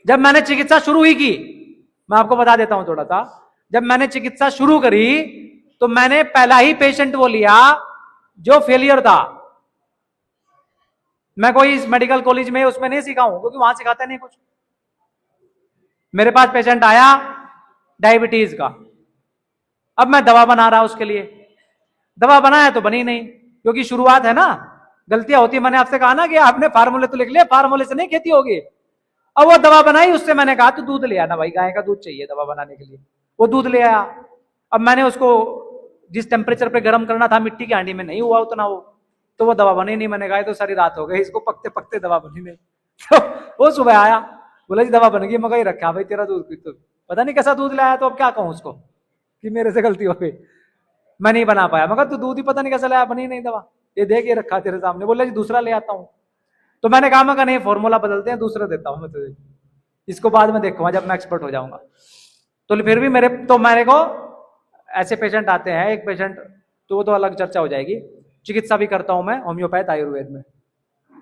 जब मैंने चिकित्सा शुरू ही की, मैं आपको बता देता हूं थोड़ा सा, जब मैंने चिकित्सा शुरू करी तो मैंने पहला ही पेशेंट वो लिया जो फेलियर था। मैं कोई इस मेडिकल कॉलेज में उसमें नहीं सीखा हूं, क्योंकि वहां सिखाते नहीं कुछ। मेरे पास पेशेंट आया डायबिटीज का, अब मैं दवा बना रहा उसके लिए। दवा बनाया तो बनी नहीं, क्योंकि शुरुआत है ना, गलतियां होती है। मैंने आपसे कहा ना कि आपने फार्मूले तो लिख लिया, फार्मूले से नहीं खेती होगी। अब वो दवा बनाई, उससे मैंने कहा तू दूध ले आना भाई, गाय का दूध चाहिए दवा बनाने के लिए। वो दूध ले आया। अब मैंने उसको जिस टेम्परेचर पे गर्म करना था मिट्टी की हांडी में नहीं हुआ उतना वो, तो वो दवा बनी नहीं। मैंने कहा तो सारी रात हो गई इसको पकते पकते, दवा बनी नहीं। तो वो सुबह आया, बोला जी दवा बन गई। मगर रखा भाई तेरा दूध, तो पता नहीं कैसा दूध लाया, तो अब क्या कहूं उसको कि मेरे से गलती हो गई, मैं नहीं बना पाया। मगर तू दूध ही पता नहीं कैसा लाया, बनी नहीं दवा, ये देख ये रखा तेरे सामने। बोला जी दूसरा ले आता हूं। तो मैंने कहा मगर नहीं, फॉर्मूला बदलते हैं, दूसरा देता हूं मैं तुझे, इसको बाद में देखूंगा जब मैं एक्सपर्ट हो जाऊंगा। तो फिर भी मेरे को ऐसे पेशेंट आते हैं। एक पेशेंट तो वो तो अलग चर्चा हो जाएगी। चिकित्सा भी करता हूं मैं होम्योपैथ आयुर्वेद में,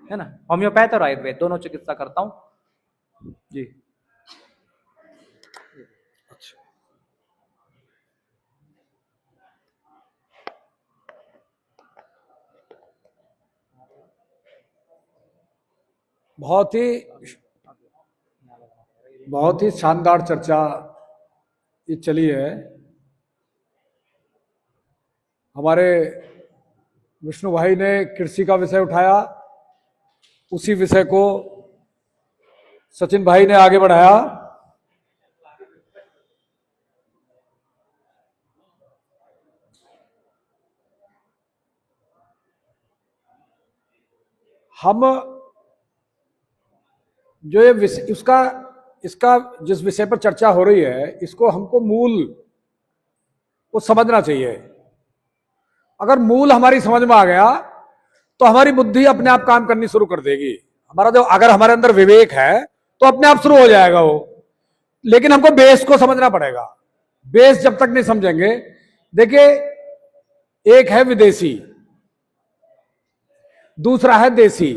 है ना, होम्योपैथ और आयुर्वेद दोनों चिकित्सा करता हूं जी। बहुत ही शानदार चर्चा ये चली है। हमारे विष्णु भाई ने कृषि का विषय उठाया, उसी विषय को सचिन भाई ने आगे बढ़ाया। हम जो ये इसका जिस विषय पर चर्चा हो रही है, इसको हमको मूल को समझना चाहिए। अगर मूल हमारी समझ में आ गया तो हमारी बुद्धि अपने आप काम करनी शुरू कर देगी। अगर हमारे अंदर विवेक है तो अपने आप शुरू हो जाएगा वो। लेकिन हमको बेस को समझना पड़ेगा। बेस जब तक नहीं समझेंगे, देखिए एक है विदेशी, दूसरा है देसी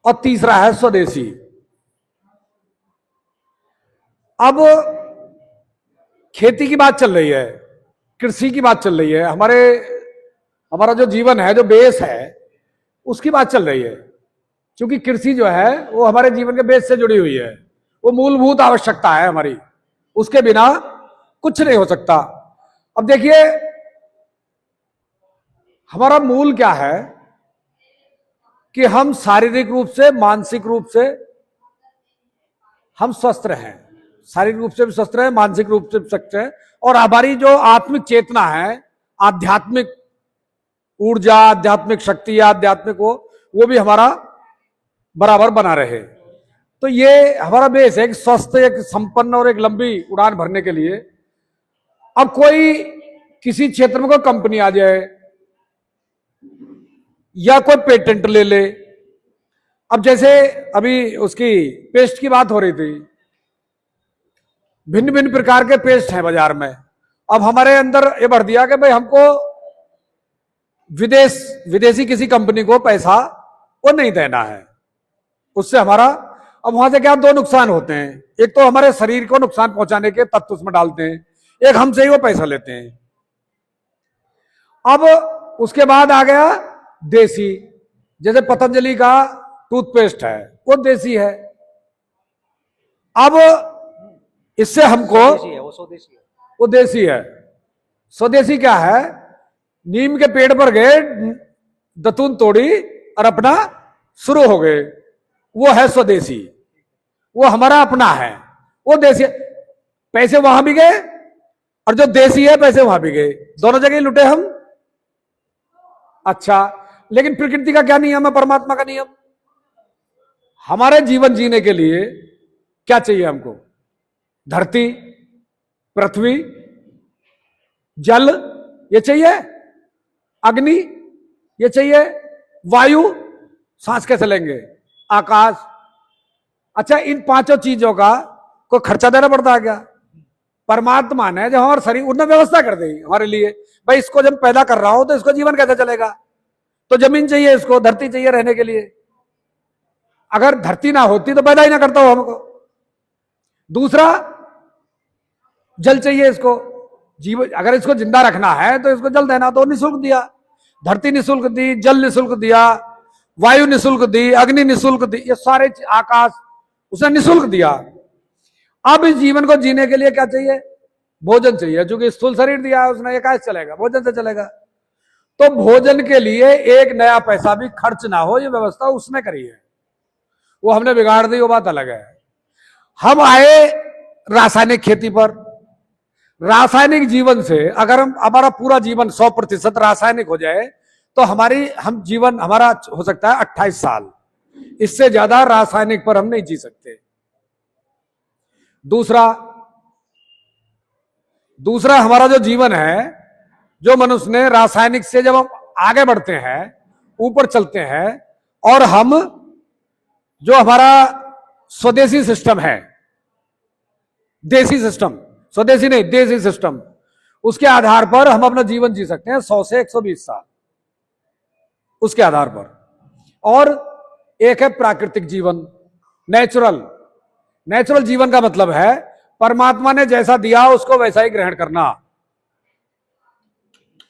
और तीसरा है स्वदेशी। अब खेती की बात चल रही है, कृषि की बात चल रही है, हमारा जो जीवन है, जो बेस है, उसकी बात चल रही है। क्योंकि कृषि जो है वो हमारे जीवन के बेस से जुड़ी हुई है, वो मूलभूत आवश्यकता है हमारी, उसके बिना कुछ नहीं हो सकता। अब देखिए हमारा मूल क्या है कि हम शारीरिक रूप से, मानसिक रूप से हम स्वस्थ हैं। शारीरिक रूप से भी स्वस्थ हैं, मानसिक रूप से भी स्वस्थ हैं, और हमारी जो आत्मिक चेतना है, आध्यात्मिक ऊर्जा, आध्यात्मिक शक्ति, आध्यात्मिक वो भी हमारा बराबर बना रहे। तो ये हमारा बेस है, एक स्वस्थ, एक संपन्न और एक लंबी उड़ान भरने के लिए। अब कोई किसी क्षेत्र में कोई कंपनी आ जाए या कोई पेटेंट ले ले। अब जैसे अभी उसकी पेस्ट की बात हो रही थी, भिन्न भिन्न प्रकार के पेस्ट हैं बाजार में। अब हमारे अंदर ये भर दिया कि भाई हमको विदेशी किसी कंपनी को पैसा वो नहीं देना है, उससे हमारा, अब वहां से क्या दो नुकसान होते हैं। एक तो हमारे शरीर को नुकसान पहुंचाने के तत्व उसमें डालते हैं, एक हमसे ही वो पैसा लेते हैं। अब उसके बाद आ गया देसी, जैसे पतंजलि का टूथपेस्ट है, वो देसी है। अब इससे हमको वो देसी है। स्वदेशी क्या है, नीम के पेड़ पर गए, दतून तोड़ी और अपना शुरू हो गए, वो है स्वदेशी। वो हमारा अपना है, वो देसी। पैसे वहां भी गए और जो देसी है पैसे वहां भी गए, दोनों जगह लुटे हम। अच्छा, लेकिन प्रकृति का क्या नियम है, परमात्मा का नियम। हमारे जीवन जीने के लिए क्या चाहिए हमको? धरती, पृथ्वी, जल ये चाहिए, अग्नि ये चाहिए, वायु, सांस कैसे लेंगे, आकाश। अच्छा, इन पांचों चीजों का कोई खर्चा देना पड़ता है क्या? परमात्मा ने जब हमारे शरीर, उन्होंने व्यवस्था कर दी हमारे लिए। भाई इसको जब पैदा कर रहा हूं तो इसको जीवन कैसे चलेगा? तो जमीन चाहिए, इसको धरती चाहिए रहने के लिए। अगर धरती ना होती तो पैदा ही ना करता हो हमको। दूसरा, जल चाहिए इसको, जीवन अगर इसको जिंदा रखना है तो इसको जल देना, तो निःशुल्क दिया, धरती निःशुल्क दी, जल निःशुल्क दिया, वायु निःशुल्क दी, अग्नि निःशुल्क दी, ये सारे आकाश उसने निःशुल्क दिया। अब इस जीवन को जीने के लिए क्या चाहिए? भोजन चाहिए, क्योंकि स्थूल शरीर दिया है उसने, ये कैसे चलेगा? भोजन से चलेगा। तो भोजन के लिए एक नया पैसा भी खर्च ना हो, ये व्यवस्था उसने करी है, वो हमने बिगाड़ दी, वो बात अलग है। हम आए रासायनिक खेती पर। रासायनिक जीवन से अगर हम हमारा पूरा जीवन 100% रासायनिक हो जाए तो जीवन हमारा हो सकता है 28 साल, इससे ज्यादा रासायनिक पर हम नहीं जी सकते। दूसरा हमारा जो जीवन है, जो मनुष्य ने रासायनिक से जब हम आगे बढ़ते हैं, ऊपर चलते हैं, और हम जो हमारा स्वदेशी सिस्टम है, देसी सिस्टम, स्वदेशी नहीं देसी सिस्टम, उसके आधार पर हम अपना जीवन जी सकते हैं 100 से 120 साल, उसके आधार पर। और एक है प्राकृतिक जीवन, नेचुरल जीवन का मतलब है परमात्मा ने जैसा दिया उसको वैसा ही ग्रहण करना।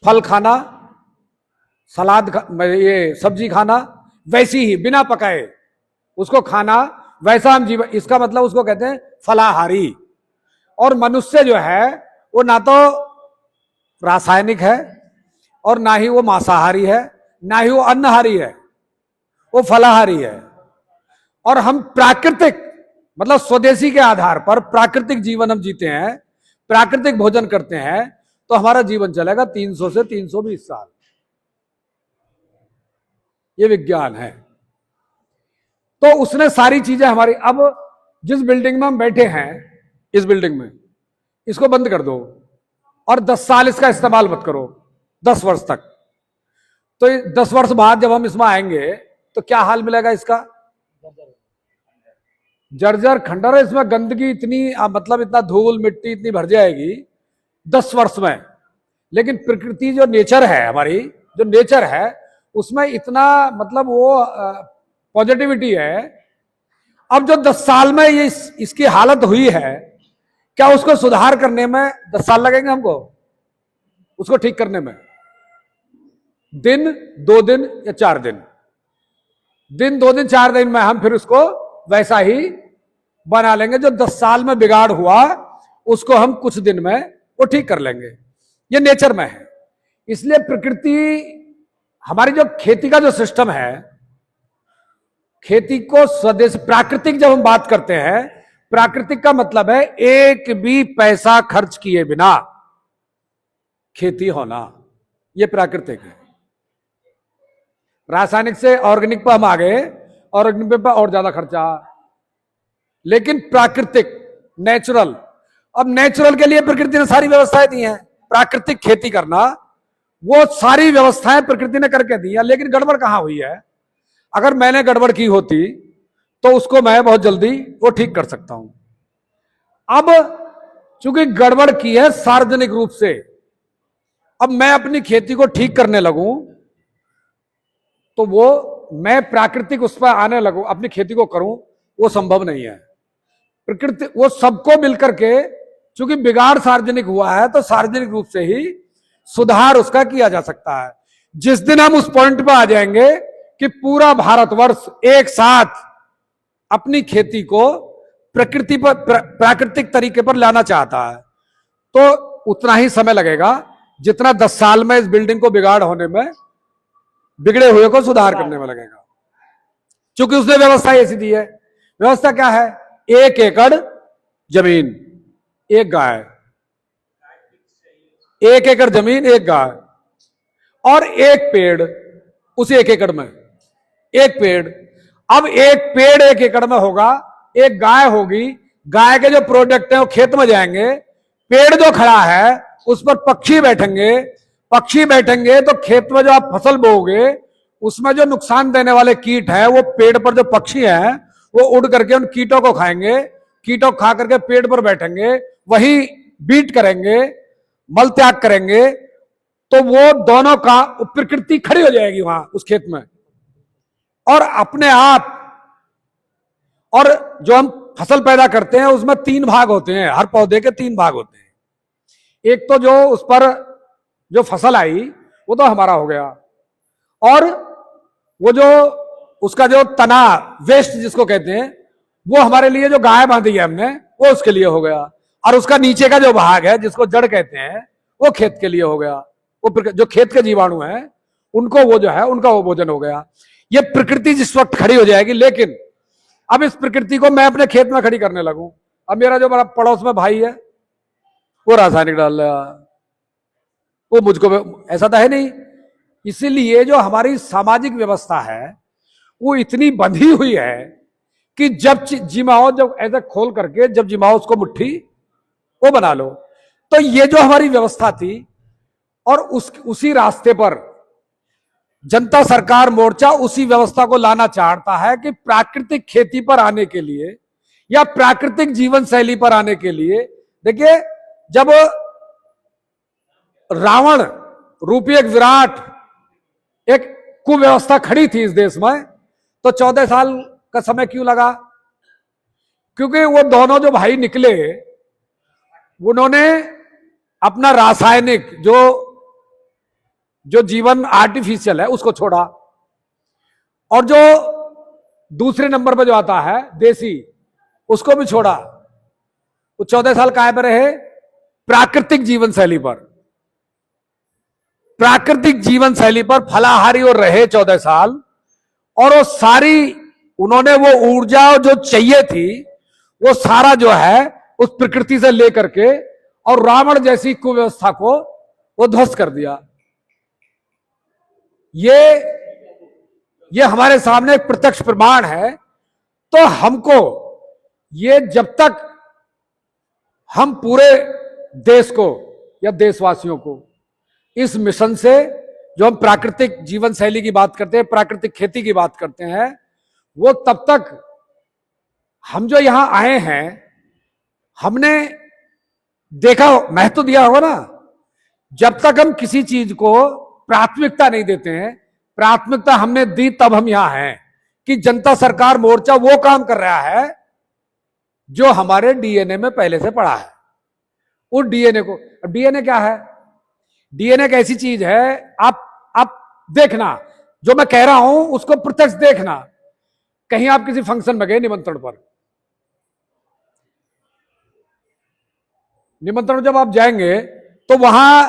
फल खाना, सलाद ये सब्जी खाना, वैसी ही बिना पकाए उसको खाना, वैसा हम जीवन, इसका मतलब उसको कहते हैं फलाहारी। और मनुष्य जो है वो ना तो रासायनिक है और ना ही वो मांसाहारी है, ना ही वो अन्नहारी है, वो फलाहारी है। और हम प्राकृतिक मतलब स्वदेशी के आधार पर प्राकृतिक जीवन हम जीते हैं, प्राकृतिक भोजन करते हैं, तो हमारा जीवन चलेगा 300 से 320 साल। ये विज्ञान है। तो उसने सारी चीजें हमारी, अब जिस बिल्डिंग में हम बैठे हैं, इस बिल्डिंग में, इसको बंद कर दो और 10 साल इसका इस्तेमाल मत करो, 10 वर्ष तक। तो 10 वर्ष बाद जब हम इसमें आएंगे तो क्या हाल मिलेगा इसका? जर्जर खंडर, इसमें गंदगी इतनी, मतलब इतना धूल मिट्टी इतनी भर जाएगी 10 वर्ष में। लेकिन प्रकृति जो नेचर है, हमारी जो नेचर है, उसमें इतना मतलब वो पॉजिटिविटी है। अब जो 10 साल में ये इसकी हालत हुई है, क्या उसको सुधार करने में 10 साल लगेंगे हमको? उसको ठीक करने में दिन, 2 दिन या 4 दिन, 2 दिन 4 दिन में हम फिर उसको वैसा ही बना लेंगे। जो 10 साल में बिगाड़ हुआ उसको हम कुछ दिन में वो ठीक कर लेंगे। ये नेचर में है। इसलिए प्रकृति, हमारी जो खेती का जो सिस्टम है, खेती को स्वदेश प्राकृतिक जब हम बात करते हैं, प्राकृतिक का मतलब है एक भी पैसा खर्च किए बिना खेती होना, यह प्राकृतिक है। रासायनिक से ऑर्गेनिक पर हम आ गए, ऑर्गेनिक पर और ज्यादा खर्चा, लेकिन प्राकृतिक, नेचुरल, अब नेचुरल के लिए प्रकृति ने सारी व्यवस्थाएं दी हैं। प्राकृतिक खेती करना, वो सारी व्यवस्थाएं प्रकृति ने करके दी है। लेकिन गड़बड़ कहां हुई है? अगर मैंने गड़बड़ की होती तो उसको मैं बहुत जल्दी वो ठीक कर सकता हूं। अब चूंकि गड़बड़ की है सार्वजनिक रूप से, अब मैं अपनी खेती को ठीक करने लगूं तो वो मैं प्राकृतिक उस पर आने लगूं, अपनी खेती को करूं, वो संभव नहीं है। प्रकृति वो सबको मिलकर के, चूंकि बिगाड़ सार्वजनिक हुआ है तो सार्वजनिक रूप से ही सुधार उसका किया जा सकता है। जिस दिन हम उस पॉइंट पर आ जाएंगे कि पूरा भारतवर्ष एक साथ अपनी खेती को प्रकृति पर, प्राकृतिक तरीके पर लाना चाहता है, तो उतना ही समय लगेगा जितना 10 साल में इस बिल्डिंग को बिगाड़ होने में, बिगड़े हुए को सुधार करने में लगेगा। क्योंकि उसने व्यवस्था ऐसी दी है। व्यवस्था क्या है? 1 एकड़ जमीन, 1 गाय, 1 एकड़ जमीन, 1 गाय, और 1 पेड़ उस 1 एकड़ में, 1 पेड़। अब 1 पेड़ 1 एकड़ में होगा, 1 गाय होगी, गाय के जो प्रोडक्ट हैं वो खेत में जाएंगे, पेड़ जो खड़ा है उस पर पक्षी बैठेंगे, पक्षी बैठेंगे तो खेत में जो आप फसल बोओगे उसमें जो नुकसान देने वाले कीट हैं, वो पेड़ पर जो पक्षी हैं वो उड़ करके उन कीटों को खाएंगे, कीटों खा करके पेड़ पर बैठेंगे, वही बीट करेंगे, मल त्याग करेंगे, तो वो दोनों का प्रकृति खड़ी हो जाएगी वहां उस खेत में, और अपने आप। और जो हम फसल पैदा करते हैं उसमें 3 भाग होते हैं, हर पौधे के 3 भाग होते हैं। एक तो जो उस पर जो फसल आई वो तो हमारा हो गया, और वो जो उसका जो तना वेस्ट जिसको कहते हैं वो हमारे लिए जो गाय बांधी है हमने वो उसके लिए हो गया, और उसका नीचे का जो भाग है जिसको जड़ कहते हैं वो खेत के लिए हो गया। वो जो खेत के जीवाणु हैं उनको वो जो है उनका वो भोजन हो गया। ये प्रकृति जिस वक्त खड़ी हो जाएगी, लेकिन अब इस प्रकृति को मैं अपने खेत में खड़ी करने लगूं, अब मेरा जो बड़ा पड़ोस में भाई है वो रासायनिक डाल रहा, वो मुझको ऐसा तो है नहीं। इसीलिए जो हमारी सामाजिक व्यवस्था है वो इतनी बंधी हुई है कि जब जिमाओ जब ऐसा खोल करके जब जिमाओ उसको मुट्ठी वो बना लो। तो ये जो हमारी व्यवस्था थी, और उसी रास्ते पर जनता सरकार मोर्चा उसी व्यवस्था को लाना चाहता है कि प्राकृतिक खेती पर आने के लिए या प्राकृतिक जीवन शैली पर आने के लिए, देखिए जब रावण रूपी एक विराट एक कुव्यवस्था खड़ी थी इस देश में, तो 14 साल का समय क्यों लगा? क्योंकि वो दोनों जो भाई निकले उन्होंने अपना रासायनिक जो जीवन आर्टिफिशियल है उसको छोड़ा, और जो दूसरे नंबर पर जो आता है देसी उसको भी छोड़ा। वो 14 साल काय पर रहे? प्राकृतिक जीवन शैली पर, प्राकृतिक जीवन शैली पर फलाहारी और रहे 14 साल, और वो सारी उन्होंने वो ऊर्जा जो चाहिए थी वो सारा जो है उस प्रकृति से लेकर के, और रावण जैसी कुव्यवस्था को वो ध्वस्त कर दिया। ये हमारे सामने एक प्रत्यक्ष प्रमाण है। तो हमको ये जब तक हम पूरे देश को या देशवासियों को इस मिशन से जो हम प्राकृतिक जीवन शैली की बात करते हैं, प्राकृतिक खेती की बात करते हैं, वो तब तक हम जो यहां आए हैं हमने देखा महत्व दिया होगा ना। जब तक हम किसी चीज को प्राथमिकता नहीं देते हैं, प्राथमिकता हमने दी तब हम यहां हैं कि जनता सरकार मोर्चा वो काम कर रहा है जो हमारे डीएनए में पहले से पड़ा है। उस डीएनए को, डीएनए क्या है? डीएनए एक ऐसी चीज है, आप देखना, जो मैं कह रहा हूं उसको प्रत्यक्ष देखना। कहीं आप किसी फंक्शन में गए निमंत्रण पर, निमंत्रण जब आप जाएंगे तो वहां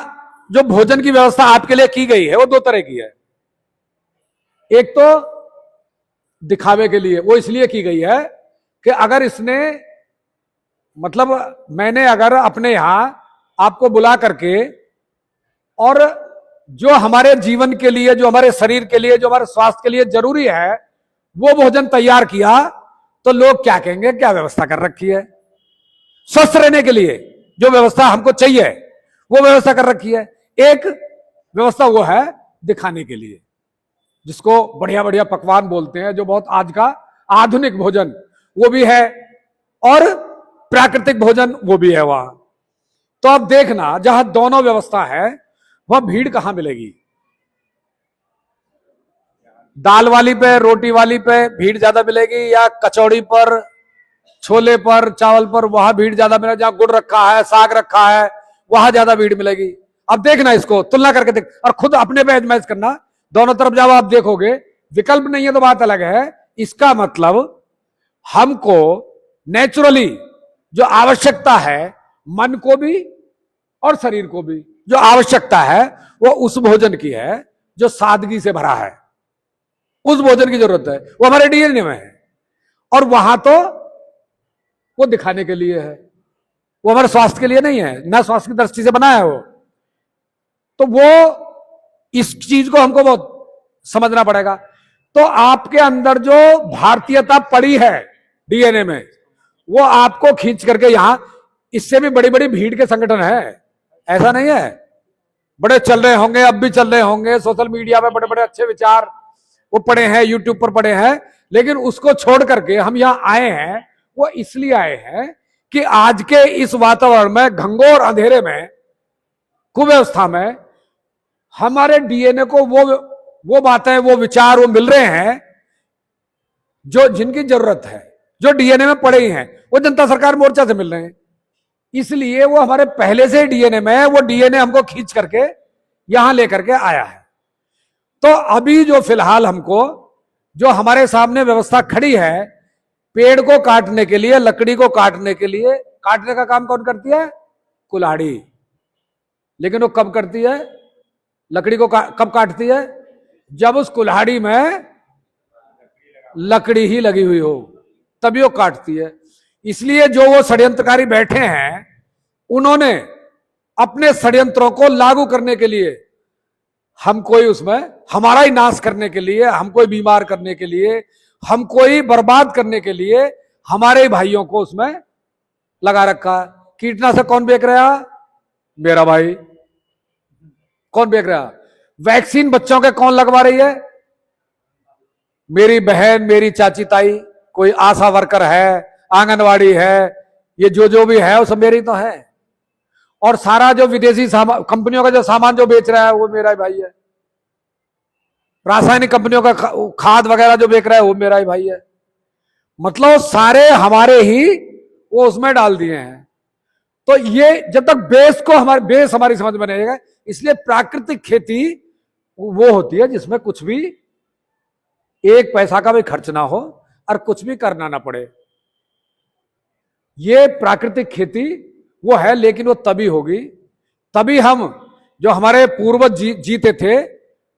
जो भोजन की व्यवस्था आपके लिए की गई है वो 2 तरह की है। एक तो दिखावे के लिए, वो इसलिए की गई है कि अगर इसने मतलब मैंने अगर अपने यहां आपको बुला करके और जो हमारे जीवन के लिए, जो हमारे शरीर के लिए, जो हमारे स्वास्थ्य के लिए जरूरी है वो भोजन तैयार किया, तो लोग क्या कहेंगे, क्या व्यवस्था कर रखी है। स्वस्थ रहने के लिए जो व्यवस्था हमको चाहिए वो व्यवस्था कर रखी है। एक व्यवस्था वो है दिखाने के लिए, जिसको बढ़िया बढ़िया पकवान बोलते हैं, जो बहुत आज का आधुनिक भोजन वो भी है, और प्राकृतिक भोजन वो भी है वहां। तो अब देखना जहां दोनों व्यवस्था है वहां भीड़ कहां मिलेगी? दाल वाली पे, रोटी वाली पे भीड़ ज्यादा मिलेगी, या कचौड़ी पर, छोले पर, चावल पर वहां भीड़ ज्यादा मिलेगी? जहां गुड़ रखा है, साग रखा है, वहां ज्यादा भीड़ मिलेगी। अब देखना, इसको तुलना करके देख और खुद अपने पे मैच करना। दोनों तरफ जब आप देखोगे, विकल्प नहीं है तो बात अलग है। इसका मतलब हमको नेचुरली जो आवश्यकता है, मन को भी और शरीर को भी जो आवश्यकता है वो उस भोजन की है जो सादगी से भरा है। उस भोजन की जरूरत है, वो हमारे डीएनए में है। और वहां तो वो दिखाने के लिए है, वो हमारे स्वास्थ्य के लिए नहीं है, ना स्वास्थ्य की दृष्टि से बना है वो। तो वो इस चीज को हमको बहुत समझना पड़ेगा। तो आपके अंदर जो भारतीयता पड़ी है डीएनए में, वो आपको खींच करके यहां, इससे भी बड़ी बड़ी भीड़ के संगठन है, ऐसा नहीं है। बड़े चल रहे होंगे, अब भी चल रहे होंगे, सोशल मीडिया पे बड़े बड़े अच्छे विचार वो पड़े हैं, यूट्यूब पर पड़े हैं, लेकिन उसको छोड़ करके हम यहां आए हैं, वो इसलिए आए हैं कि आज के इस वातावरण में, घंघोर अंधेरे में, कुव्यवस्था में हमारे डीएनए को वो बातें, वो विचार वो मिल रहे हैं जो जिनकी जरूरत है, जो डीएनए में पड़े ही हैं, वो जनता सरकार मोर्चा से मिल रहे हैं। इसलिए वो हमारे पहले से डीएनए में है, वो डीएनए हमको खींच करके यहां लेकर के आया है। तो अभी जो फिलहाल हमको जो हमारे सामने व्यवस्था खड़ी है, पेड़ को काटने के लिए, लकड़ी को काटने के लिए, काटने का काम कौन करती है? कुल्हाड़ी। लेकिन वो कब करती है? लकड़ी को कब काटती है? जब उस कुल्हाड़ी में लकड़ी ही लगी हुई हो, तभी वो काटती है। इसलिए जो वो षड्यंत्रकारी बैठे हैं, उन्होंने अपने षड्यंत्रों को लागू करने के लिए हमको ही उसमें हमारा ही नाश करने के लिए, हमको ही बीमार करने के लिए, हमको ही बर्बाद करने के लिए हमारे ही भाइयों को उसमें लगा रखा। कीटनाशक कौन बेच रहा? मेरा भाई। कौन बेच रहा? वैक्सीन बच्चों के कौन लगवा रही है? मेरी बहन, मेरी चाची ताई, कोई आशा वर्कर है, आंगनवाड़ी है, ये जो भी है वो सब मेरी तो है। और सारा जो विदेशी कंपनियों का जो सामान जो बेच रहा है वो मेरा ही भाई है। रासायनिक कंपनियों का खाद वगैरह जो बेच रहा है वो मेरा ही भाई है। मतलब सारे हमारे ही वो उसमें डाल दिए हैं। तो ये जब तक बेस हमारी समझ में नहीं आएगा, इसलिए प्राकृतिक खेती वो होती है जिसमें कुछ भी एक पैसा का भी खर्च ना हो और कुछ भी करना ना पड़े। ये प्राकृतिक खेती वो है, लेकिन वो तभी होगी, तभी हम जो हमारे पूर्वज जीते थे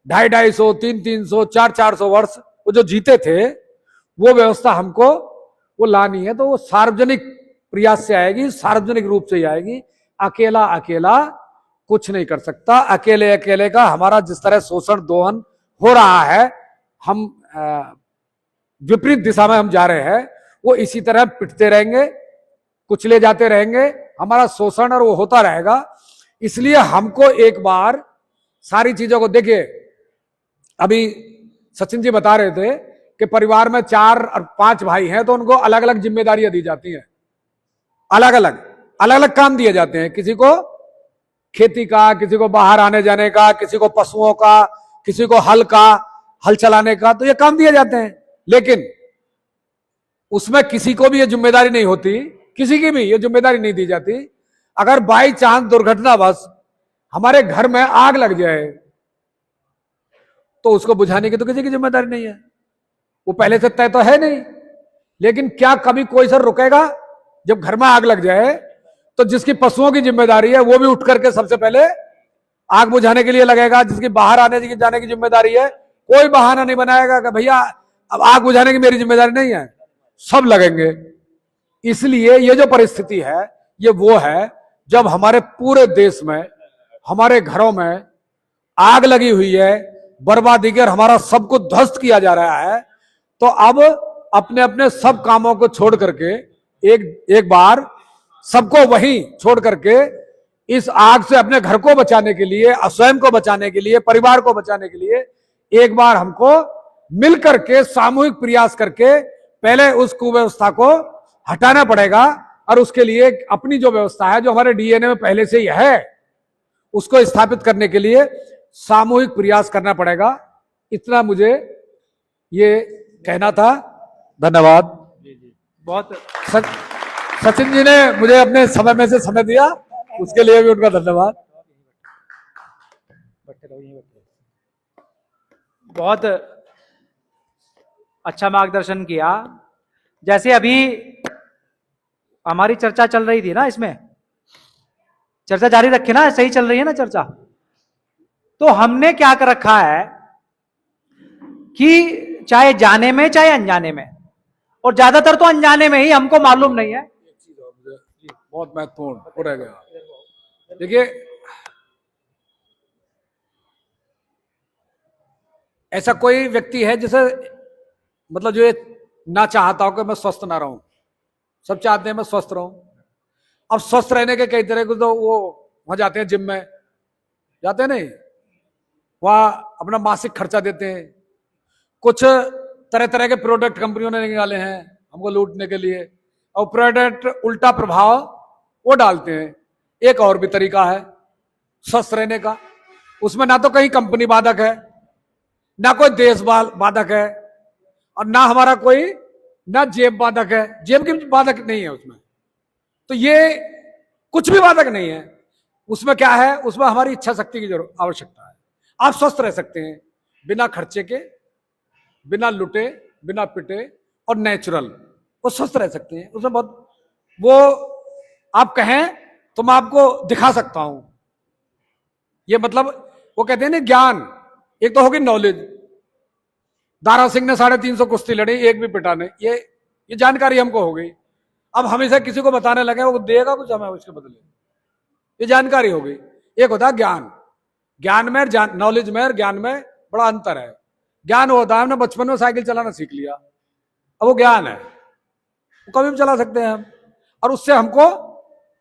250-250, 300-300, 400-400 वर्ष वो जो जीते थे, वो व्यवस्था हमको वो लानी है। तो वो सार्वजनिक प्रयास से आएगी, सार्वजनिक रूप से ही आएगी। अकेला अकेला कुछ नहीं कर सकता। अकेले अकेले का हमारा जिस तरह शोषण दोहन हो रहा है, हम विपरीत दिशा में हम जा रहे हैं, वो इसी तरह पिटते रहेंगे, कुचले जाते रहेंगे, हमारा शोषण और वो होता रहेगा। इसलिए हमको एक बार सारी चीजों को देखिए, अभी सचिन जी बता रहे थे कि परिवार में 4 और 5 भाई हैं, तो उनको अलग अलग जिम्मेदारियां दी जाती हैं, अलग अलग काम दिए जाते हैं। किसी को खेती का, किसी को बाहर आने जाने का, किसी को पशुओं का, किसी को हल चलाने का, तो ये काम दिए जाते हैं। लेकिन उसमें किसी को भी ये जिम्मेदारी नहीं होती, किसी की भी ये जिम्मेदारी नहीं दी जाती, अगर बाई चांस दुर्घटनावश हमारे घर में आग लग जाए तो उसको बुझाने की तो किसी की जिम्मेदारी नहीं है, वो पहले से तय तो है नहीं। लेकिन क्या कभी कोई सर रुकेगा? जब घर में आग लग जाए तो जिसकी पशुओं की जिम्मेदारी है वो भी उठ करके सबसे पहले आग बुझाने के लिए लगेगा। जिसकी बाहर आने जाने की जिम्मेदारी है, कोई बहाना नहीं बनाएगा कि भैया अब आग बुझाने की मेरी जिम्मेदारी नहीं है, सब लगेंगे। इसलिए ये जो परिस्थिति है ये वो है जब हमारे पूरे देश में, हमारे घरों में आग लगी हुई है, बर्बादी कर हमारा सब कुछ ध्वस्त किया जा रहा है। तो अब अपने अपने सब कामों को छोड़ करके एक बार सबको वहीं छोड़ करके इस आग से अपने घर को बचाने के लिए, स्वयं को बचाने के लिए, परिवार को बचाने के लिए एक बार हमको मिल करके सामूहिक प्रयास करके पहले उस कुव्यवस्था को हटाना पड़ेगा। और उसके लिए अपनी जो व्यवस्था है जो हमारे डीएनए में पहले से ही है, उसको स्थापित करने के लिए सामूहिक प्रयास करना पड़ेगा। इतना मुझे ये कहना था। धन्यवाद। बहुत सचिन जी ने मुझे अपने समय में से समय दिया, उसके लिए भी उनका धन्यवाद। बहुत अच्छा मार्गदर्शन किया। जैसे अभी हमारी चर्चा चल रही थी ना, इसमें चर्चा जारी रखे ना, सही चल रही है ना चर्चा। तो हमने क्या कर रखा है कि चाहे जाने में चाहे अनजाने में, और ज्यादातर तो अनजाने में ही, हमको मालूम नहीं है। बहुत महत्वपूर्ण रह गया। देखिए, ऐसा कोई व्यक्ति है जिसे मतलब जो ये ना चाहता हो कि मैं स्वस्थ ना रहूं, सब चाहते हैं मैं स्वस्थ रहूं। अब स्वस्थ रहने के कई तरह के, तो वो वहां जाते हैं, जिम में जाते हैं, नहीं वहां अपना मासिक खर्चा देते हैं। कुछ तरह तरह के प्रोडक्ट कंपनियों ने निकाले हैं हमको लूटने के लिए, और प्रोडक्ट उल्टा प्रभाव वो डालते हैं। एक और भी तरीका है स्वस्थ रहने का, उसमें ना तो कहीं कंपनी बाधक है, ना कोई देश बाधक है, और ना हमारा कोई ना जेब बाधक है, जेब की बाधक नहीं है उसमें, तो ये कुछ भी बाधक नहीं है। उसमें क्या है, उसमें हमारी इच्छा शक्ति की जरूरत आवश्यकता है। आप स्वस्थ रह सकते हैं बिना खर्चे के, बिना लुटे, बिना पिटे और नेचुरल, वो स्वस्थ रह सकते हैं। उसमें बहुत, वो आप कहें तो मैं आपको दिखा सकता हूं। ये मतलब वो कहते हैं ना ज्ञान, एक तो होगी नॉलेज। दारा सिंह ने 350 कुश्ती लड़ी, एक भी पिटा नहीं, ये जानकारी हमको हो गई। अब हम इसे किसी को बताने लगे, वो देगा कुछ हमें उसके बदले, ये जानकारी हो गई। एक होता है ज्ञान, ज्ञान में नॉलेज में ज्ञान में बड़ा अंतर है। ज्ञान होता है हमने बचपन में साइकिल चलाना सीख लिया, अब वो ज्ञान है, वो कभी भी चला सकते हैं हम, और उससे हमको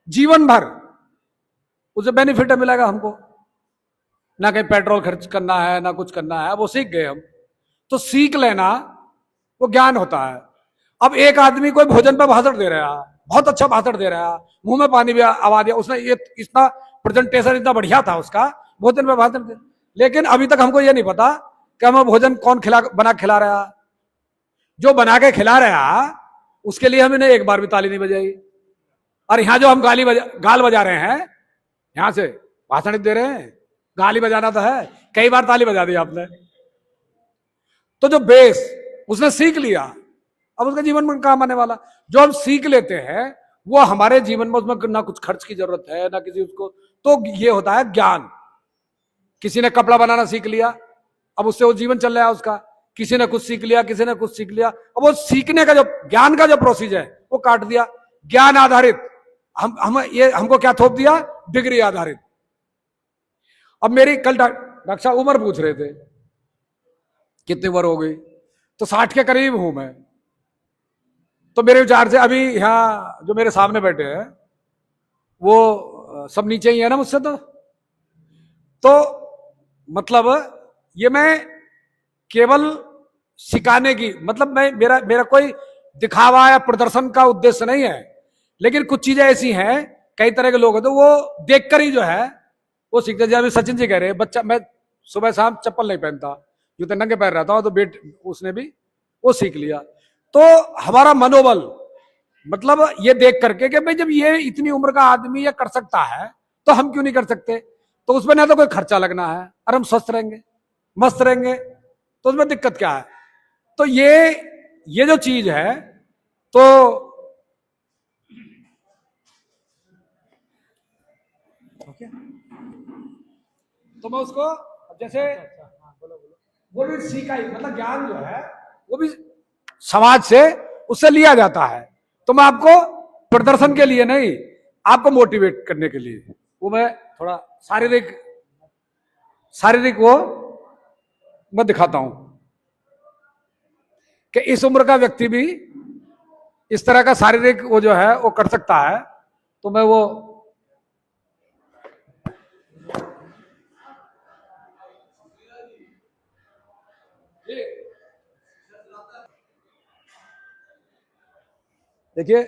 जीवन भर उसे बेनिफिट मिलेगा हमको। ना कहीं पेट्रोल खर्च करना है, ना कुछ करना है, वो सीख गए हम। तो सीख लेना वो ज्ञान होता है। अब एक आदमी कोई भोजन पे भाषण दे रहा है, बहुत अच्छा भाषण दे रहा है, मुंह में पानी भी आवा दिया उसने, ये इतना प्रेजेंटेशन इतना बढ़िया था उसका, भोजन पे भाषण दे, लेकिन अभी तक हमको ये नहीं पता कि हमें भोजन कौन बना खिला रहा। जो बना के खिला रहा उसके लिए हमने एक बार भी ताली नहीं बजाई। और यहां जो हम गाल बजा रहे हैं, यहां से भाषण दे रहे हैं, गाली बजाना तो है, कई बार ताली बजा दी आपने। तो जो बेस उसने सीख लिया, अब उसका जीवन में काम आने वाला। जो हम सीख लेते हैं वो हमारे जीवन में, उसमें ना कुछ खर्च की जरूरत है ना किसी उसको, तो ये होता है ज्ञान। किसी ने कपड़ा बनाना सीख लिया, अब उससे वो जीवन चल रहा है उसका। किसी ने कुछ सीख लिया, किसी ने कुछ सीख लिया, अब वो सीखने का जो ज्ञान का जो प्रोसीजर है वो काट दिया। ज्ञान आधारित हमको क्या थोप दिया, डिग्री आधारित। अब मेरी कल डॉक्टर साहब उम्र पूछ रहे थे कितनी उम्र हो गई, तो 60 के करीब हूं मैं। तो मेरे विचार से अभी यहां जो मेरे सामने बैठे हैं वो सब नीचे ही है ना मुझसे, तो मतलब ये मैं केवल सिखाने की, मतलब मैं मेरा कोई दिखावा या प्रदर्शन का उद्देश्य नहीं है, लेकिन कुछ चीजें ऐसी हैं, कई तरह के लोग हैं तो वो देखकर ही जो है वो सीखते। जैसे अभी सचिन जी कह रहे हैं, बच्चा मैं सुबह शाम चप्पल नहीं पहनता, जो तो नंगे पैर रहता हूं, तो उसने भी वो सीख लिया। तो हमारा मनोबल मतलब ये देख करके कि भाई जब ये इतनी उम्र का आदमी ये कर सकता है तो हम क्यों नहीं कर सकते। तो उसमें ना तो कोई खर्चा लगना है और हम स्वस्थ रहेंगे, मस्त रहेंगे, तो उसमें दिक्कत क्या है। तो ये जो चीज है, तो मैं उसको जैसे वो भी सीखा ही, मतलब ज्ञान जो है वो भी समाज से उससे लिया जाता है। तो मैं आपको प्रदर्शन के लिए नहीं, आपको मोटिवेट करने के लिए वो मैं थोड़ा शारीरिक वो मैं दिखाता हूं कि इस उम्र का व्यक्ति भी इस तरह का शारीरिक वो जो है वो कर सकता है। तो मैं वो देखिए,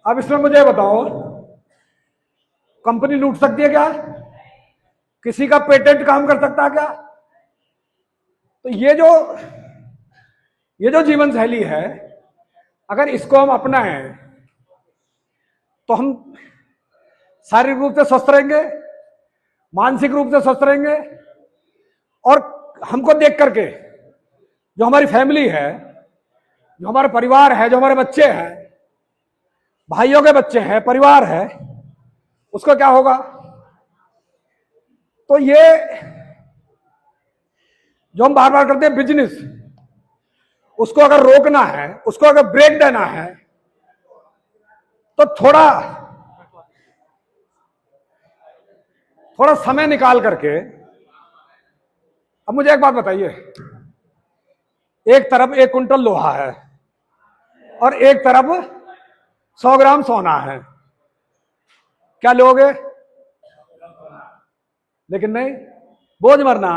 अब इसमें मुझे बताओ, कंपनी लूट सकती है क्या? किसी का पेटेंट काम कर सकता है क्या? तो ये जो जीवन शैली है, अगर इसको हम अपनाएं तो हम शारीरिक रूप से स्वस्थ रहेंगे, मानसिक रूप से स्वस्थ रहेंगे, और हमको देख करके जो हमारी फैमिली है, जो हमारा परिवार है, जो हमारे बच्चे हैं, भाइयों के बच्चे हैं, परिवार है, उसको क्या होगा। तो ये जो हम बार बार करते हैं बिजनेस, उसको अगर रोकना है, उसको अगर ब्रेक देना है, तो थोड़ा समय निकाल करके। अब मुझे एक बात बताइए, एक तरफ 1 कुंटल लोहा है और एक तरफ 100 ग्राम सोना है, क्या लोगे? लेकिन नहीं, बोझ मरना,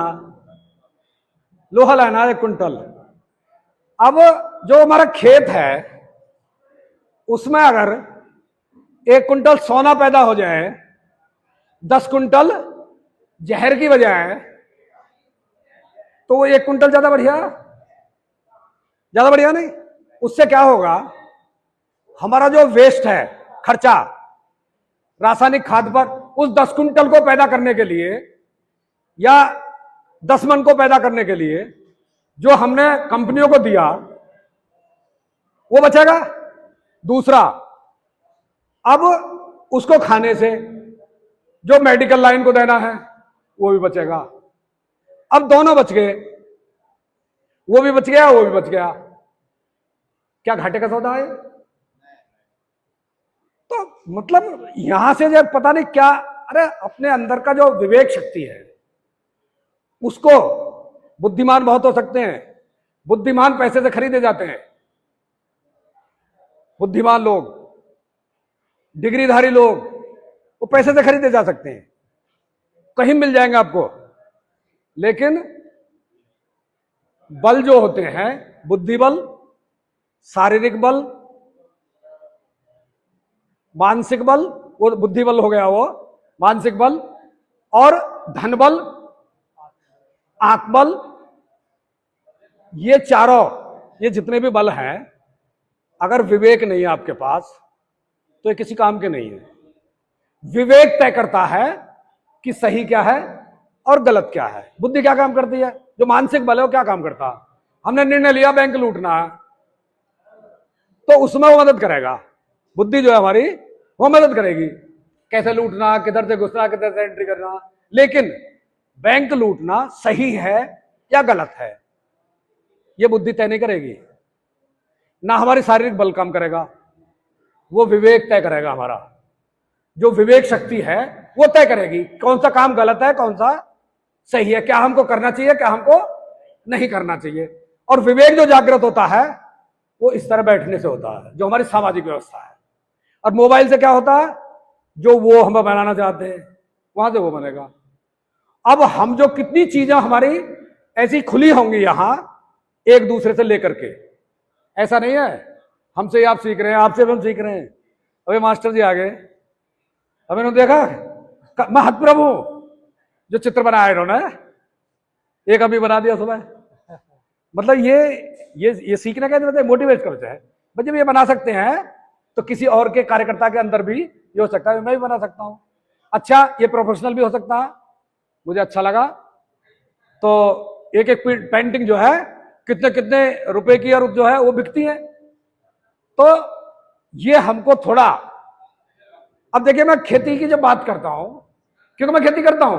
लोहा लाना 1 कुंटल। अब जो हमारा खेत है उसमें अगर 1 कुंटल सोना पैदा हो जाए 10 कुंटल जहर की बजाय, तो वो 1 कुंटल ज्यादा बढ़िया नहीं? उससे क्या होगा, हमारा जो वेस्ट है, खर्चा रासायनिक खाद पर, उस 10 कुंटल को पैदा करने के लिए या 10 मन को पैदा करने के लिए जो हमने कंपनियों को दिया, वो बचेगा। दूसरा, अब उसको खाने से जो मेडिकल लाइन को देना है वो भी बचेगा। अब दोनों बच गए, वो भी बच गया, वो भी बच गया। क्या घाटे का सौदा है? तो मतलब यहां से जब पता नहीं क्या, अरे अपने अंदर का जो विवेक शक्ति है उसको, बुद्धिमान बहुत हो सकते हैं, बुद्धिमान पैसे से खरीदे जाते हैं। बुद्धिमान लोग, डिग्रीधारी लोग, वो पैसे से खरीदे जा सकते हैं, कहीं मिल जाएंगे आपको। लेकिन बल जो होते हैं, बुद्धि बल, शारीरिक बल, मानसिक बल, वो बुद्धि बल हो गया, वो मानसिक बल, और धन बल, आंख बल, ये चारों, ये जितने भी बल हैं, अगर विवेक नहीं है आपके पास तो ये किसी काम के नहीं है। विवेक तय करता है कि सही क्या है और गलत क्या है। बुद्धि क्या काम करती है? जो मानसिक बल है वो क्या काम करता है? हमने निर्णय लिया बैंक लूटना है, तो उसमें वो मदद करेगा। बुद्धि जो है हमारी, वो मदद करेगी, कैसे लूटना, किधर से घुसना, किधर से एंट्री करना। लेकिन बैंक लूटना सही है या गलत है, ये बुद्धि तय नहीं करेगी। ना हमारी शारीरिक बल काम करेगा, वो विवेक तय करेगा। हमारा जो विवेक शक्ति है वो तय करेगी कौन सा काम गलत है, कौन सा सही है, क्या हमको करना चाहिए, क्या हमको नहीं करना चाहिए। और विवेक जो जागृत होता है वो इस तरह बैठने से होता है, जो हमारी सामाजिक व्यवस्था है। और मोबाइल से क्या होता है, जो वो हम बनाना चाहते हैं वहां से वो बनेगा। अब हम जो कितनी चीजें हमारी ऐसी खुली होंगी यहां, एक दूसरे से लेकर के, ऐसा नहीं है हमसे आप सीख रहे हैं, आपसे भी हम सीख रहे हैं। अभी मास्टर जी आ गए, अब इन्होंने देखा महत्प्रभु जो चित्र बनाया इन्होंने, एक अभी बना दिया सुबह। मतलब ये सीखने का मतलब मोटिवेट करता है। भाई जब ये बना सकते हैं तो किसी और के कार्यकर्ता के अंदर भी ये हो सकता है, मैं भी बना सकता हूं। अच्छा, ये प्रोफेशनल भी हो सकता है, मुझे अच्छा लगा। तो एक एक पेंटिंग जो है कितने कितने रुपए की और जो है वो बिकती है। तो ये हमको थोड़ा, अब देखिए मैं खेती की जब बात करता हूं, क्योंकि मैं खेती करता हूं,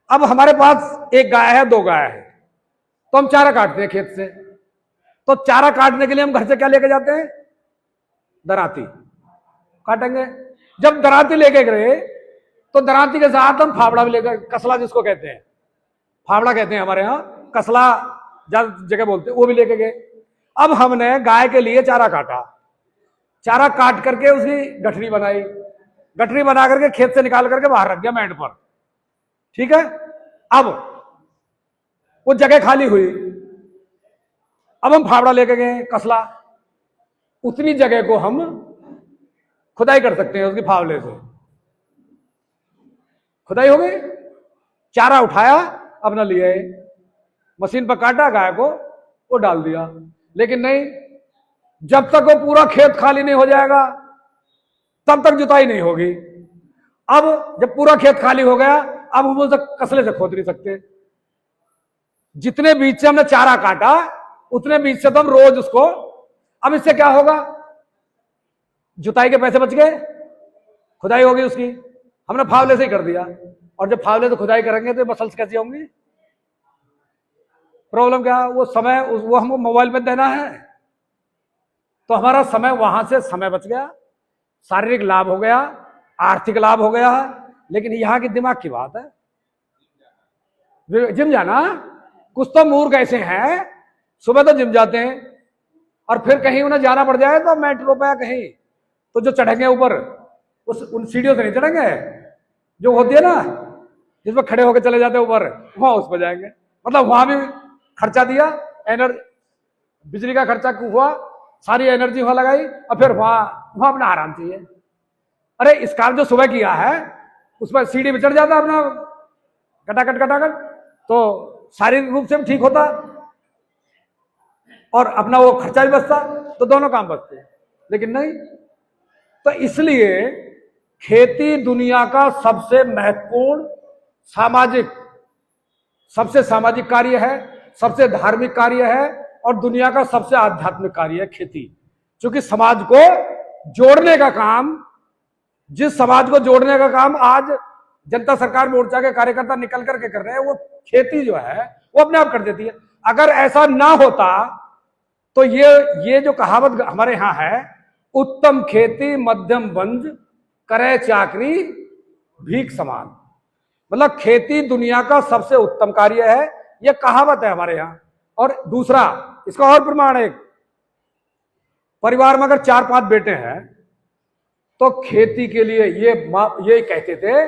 अब हमारे पास एक गाय है, 2 गाय है, तो हम चारा काटते हैं खेत से। तो चारा काटने के लिए हम घर से क्या लेके जाते हैं? दराती काटेंगे। जब दराती लेके गए तो दराती के साथ हम फावड़ा भी लेकर, कसला जिसको कहते हैं, फावड़ा कहते हैं हमारे यहां, कसला ज्यादा जगह बोलते हैं, वो भी लेके गए। अब हमने गाय के लिए चारा काटा, चारा काट करके उसकी गठरी बनाई, गठरी बना करके खेत से निकाल करके बाहर रख दिया मैट पर, ठीक है। अब वो जगह खाली हुई, अब हम फावड़ा लेके गए, कसला, उतनी जगह को हम खुदाई कर सकते हैं उसकी फावड़े से। खुदाई हो गई, चारा उठाया, अपना लिए मशीन पर काटा, गाय को वो डाल दिया। लेकिन नहीं, जब तक वो पूरा खेत खाली नहीं हो जाएगा तब तक जुताई नहीं होगी। अब जब पूरा खेत खाली हो गया, अब हम उसे कसले से खोद नहीं सकते। जितने बीज से हमने चारा काटा उतने बीज से तो हम रोज उसको, अब इससे क्या होगा, जुताई के पैसे बच गए, खुदाई होगी उसकी, हमने फावले से ही कर दिया। और जब फावले से खुदाई करेंगे तो मसल्स कैसी होंगी? प्रॉब्लम क्या, वो समय वो हमको मोबाइल में देना है, तो हमारा समय वहां से समय बच गया, शारीरिक लाभ हो गया, आर्थिक लाभ हो गया। लेकिन यहां की दिमाग की बात है, जिम जाना, कुछ तो मूर्ख ऐसे हैं सुबह तो जिम जाते हैं और फिर कहीं उन्हें जाना पड़ जाए तो मेट्रो पे कहीं, तो जो चढ़ेंगे ऊपर उन सीढ़ियों से नहीं चढ़ेंगे जो होती है ना जिसमें खड़े होकर चले जाते हैं ऊपर, वहां उस पर जाएंगे। मतलब वहां भी खर्चा दिया, बिजली का खर्चा हुआ, सारी एनर्जी वहां लगाई और फिर वहां अपना आराम चाहिए। अरे इस काम जो सुबह किया है उसमें सीढ़ी पे चढ़ जाता अपना कटाकट, तो शारीरिक रूप से भी ठीक होता और अपना वो खर्चा भी बचता, तो दोनों काम बचते। लेकिन नहीं, तो इसलिए खेती दुनिया का सबसे महत्वपूर्ण सबसे सामाजिक कार्य है, सबसे धार्मिक कार्य है और दुनिया का सबसे आध्यात्मिक कार्य है खेती। क्योंकि समाज को जोड़ने का काम, जिस समाज को जोड़ने का काम आज जनता सरकार मोर्चा के कार्यकर्ता निकल करके कर रहे हैं, वो खेती जो है वो अपने आप कर देती है। अगर ऐसा ना होता तो ये जो कहावत हमारे यहां है, उत्तम खेती मध्यम वंज करे चाकरी भीख समान, मतलब खेती दुनिया का सबसे उत्तम कार्य है, यह कहावत है हमारे यहां। और दूसरा इसका और प्रमाण है, परिवार में अगर 4-5 बेटे हैं तो खेती के लिए ये कहते थे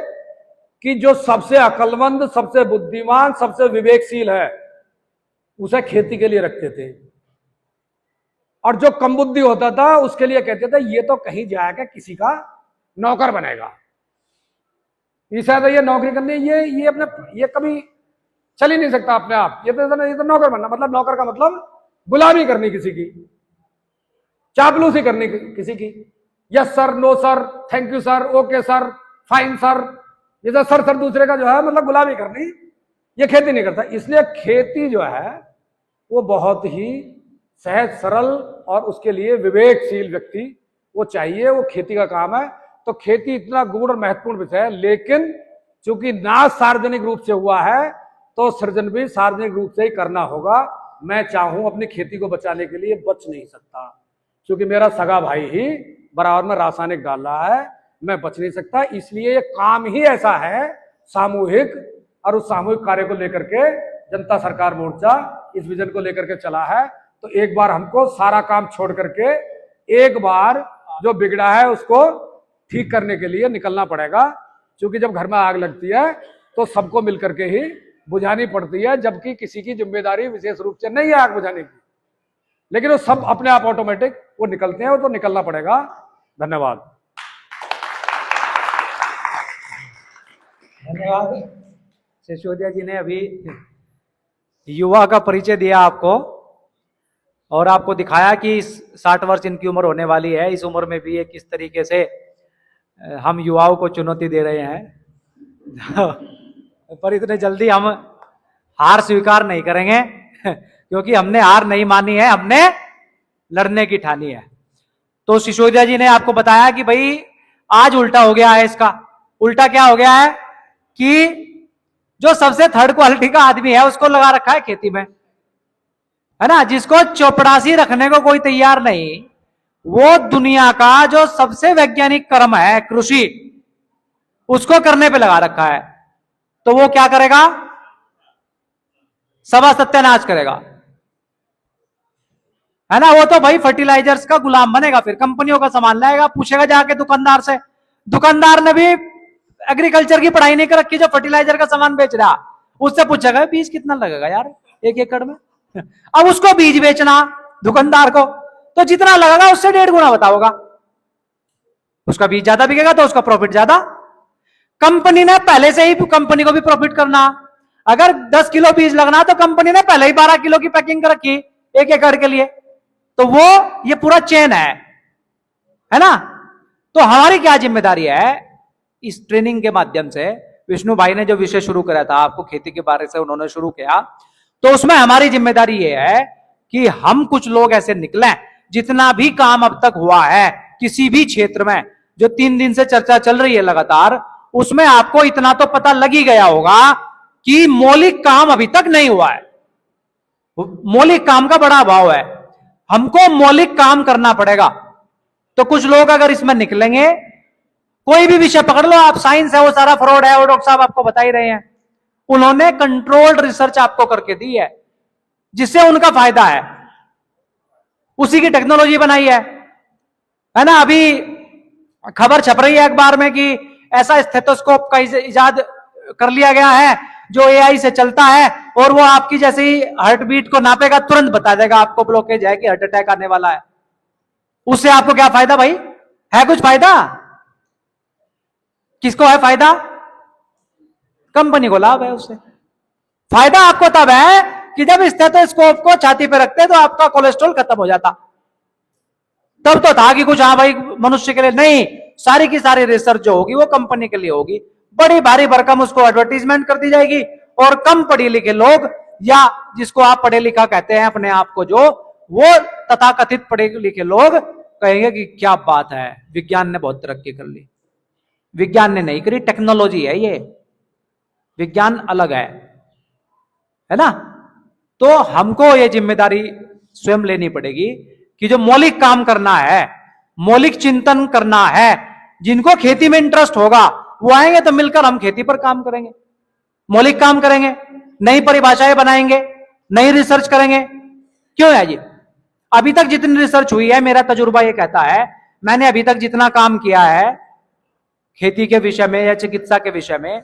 कि जो सबसे अक्लमंद, सबसे बुद्धिमान, सबसे विवेकशील है उसे खेती के लिए रखते थे, और जो कम बुद्धि होता था उसके लिए कहते थे ये तो कहीं जाएगा किसी का नौकर बनेगा, शायद ये नौकरी करनी, ये अपने ये कभी चल ही नहीं सकता अपने आप, ये तो नौकर बनना, मतलब नौकर का मतलब गुलामी करनी किसी की, चापलूसी करनी किसी की, yes sir, no sir, thank you sir, okay sir, fine sir, ये तो सर दूसरे का जो है मतलब गुलामी करनी, ये खेती नहीं करता। इसलिए खेती जो है वो बहुत ही सहज सरल और उसके लिए विवेकशील व्यक्ति वो चाहिए, वो खेती का काम है। तो खेती इतना गूढ़ और महत्वपूर्ण विषय है, लेकिन चूंकि नाश सार्वजनिक रूप से हुआ है तो सृजन भी सार्वजनिक रूप से ही करना होगा। मैं चाहूं अपनी खेती को बचाने के लिए बच नहीं सकता, क्योंकि मेरा सगा भाई ही बराबर में रासायनिक डाल रहा है, मैं बच नहीं सकता। इसलिए ये काम ही ऐसा है सामूहिक, और उस सामूहिक कार्य को लेकर के जनता सरकार मोर्चा इस विजन को लेकर के चला है। तो एक बार हमको सारा काम छोड़ करके एक बार जो बिगड़ा है उसको ठीक करने के लिए निकलना पड़ेगा, क्योंकि जब घर में आग लगती है तो सबको मिलकर के ही बुझानी पड़ती है, जबकि किसी की जिम्मेदारी विशेष रूप से नहीं है आग बुझाने की, लेकिन वो सब अपने आप ऑटोमेटिक वो निकलते हैं, वो तो निकलना पड़ेगा। धन्यवाद। धन्यवाद। सिसोदिया जी ने अभी युवा का परिचय दिया आपको, और आपको दिखाया कि 60 वर्ष इनकी उम्र होने वाली है, इस उम्र में भी ये किस तरीके से हम युवाओं को चुनौती दे रहे हैं। पर इतने जल्दी हम हार स्वीकार नहीं करेंगे, क्योंकि हमने हार नहीं मानी है, हमने लड़ने की ठानी है। तो सिसोदिया जी ने आपको बताया कि भाई आज उल्टा हो गया है, इसका उल्टा क्या हो गया है कि जो सबसे थर्ड क्वालिटी का आदमी है उसको लगा रखा है खेती में, है ना, जिसको चौपड़ासी रखने को कोई तैयार नहीं, वो दुनिया का जो सबसे वैज्ञानिक कर्म है कृषि, उसको करने पे लगा रखा है। तो वो क्या करेगा? सभा सत्यानाश करेगा, है ना। वो तो भाई फर्टिलाइजर्स का गुलाम बनेगा, फिर कंपनियों का सामान लाएगा, पूछेगा जाके दुकानदार से, दुकानदार ने भी एग्रीकल्चर की पढ़ाई नहीं कर रखी, जो फर्टिलाइजर का सामान बेच रहा, उससे पूछेगा बीज कितना लगेगा यार 1 एकड़ में। अब उसको बीज बेचना दुकानदार को, तो जितना लगेगा उससे 1.5 गुना बताओगा, उसका बीज ज्यादा बिकेगा तो उसका प्रॉफिट ज्यादा। कंपनी ने पहले से ही कंपनी को भी प्रॉफिट करना, अगर 10 किलो बीज लगना तो कंपनी ने पहले ही 12 किलो की पैकिंग कर रखी, 1 एकड़ के लिए। तो वो ये पूरा चेन है ना। तो हमारी क्या जिम्मेदारी है इस ट्रेनिंग के माध्यम से। विष्णु भाई ने जो विषय शुरू करा था आपको खेती के बारे से उन्होंने शुरू किया, तो उसमें हमारी जिम्मेदारी ये है कि हम कुछ लोग ऐसे निकले, जितना भी काम अब तक हुआ है किसी भी क्षेत्र में, जो 3 दिन से चर्चा चल रही है लगातार, उसमें आपको इतना तो पता लग ही गया होगा कि मौलिक काम अभी तक नहीं हुआ है। मौलिक काम का बड़ा अभाव है, हमको मौलिक काम करना पड़ेगा। तो कुछ लोग अगर इसमें निकलेंगे, कोई भी विषय पकड़ लो आप, साइंस है वो सारा फ्रॉड है, और डॉक्टर साहब आपको बता ही रहे हैं। उन्होंने कंट्रोल्ड रिसर्च आपको करके दी है जिससे उनका फायदा है, उसी की टेक्नोलॉजी बनाई है ना। अभी खबर छप रही है अखबार में कि ऐसा स्टेथोस्कोप का इजाद कर लिया गया है जो एआई से चलता है, और वो आपकी जैसे ही हार्ट बीट को नापेगा तुरंत बता देगा आपको ब्लॉकेज है कि हार्ट अटैक आने वाला है। उससे आपको क्या फायदा भाई, है कुछ फायदा? किसको है फायदा? कंपनी को लाभ है उससे। फायदा आपको तब है कि जब स्टेथोस्कोप को छाती पे रखते तो आपका कोलेस्ट्रॉल खत्म हो जाता, तब तो था कि कुछ हाँ भाई मनुष्य के लिए नहीं, सारी की सारी रिसर्च जो होगी वो कंपनी के लिए होगी, बड़ी भारी भरकम उसको एडवर्टीजमेंट कर दी जाएगी, और कम पढ़े लिखे लोग, या जिसको आप पढ़े लिखा कहते हैं अपने आप को, जो वो तथाकथित पढ़े लिखे लोग कहेंगे कि क्या बात है, विज्ञान ने बहुत तरक्की कर ली। विज्ञान ने नहीं करी, टेक्नोलॉजी है ये, विज्ञान अलग है ना। तो हमको ये जिम्मेदारी स्वयं लेनी पड़ेगी कि जो मौलिक काम करना है, मौलिक चिंतन करना है, जिनको खेती में इंटरेस्ट होगा वो आएंगे, तो मिलकर हम खेती पर काम करेंगे, मौलिक काम करेंगे, नई परिभाषाएं बनाएंगे, नई रिसर्च करेंगे। क्यों है जी? अभी तक जितनी रिसर्च हुई है, मेरा तजुर्बा ये कहता है, मैंने अभी तक जितना काम किया है खेती के विषय में या चिकित्सा के विषय में,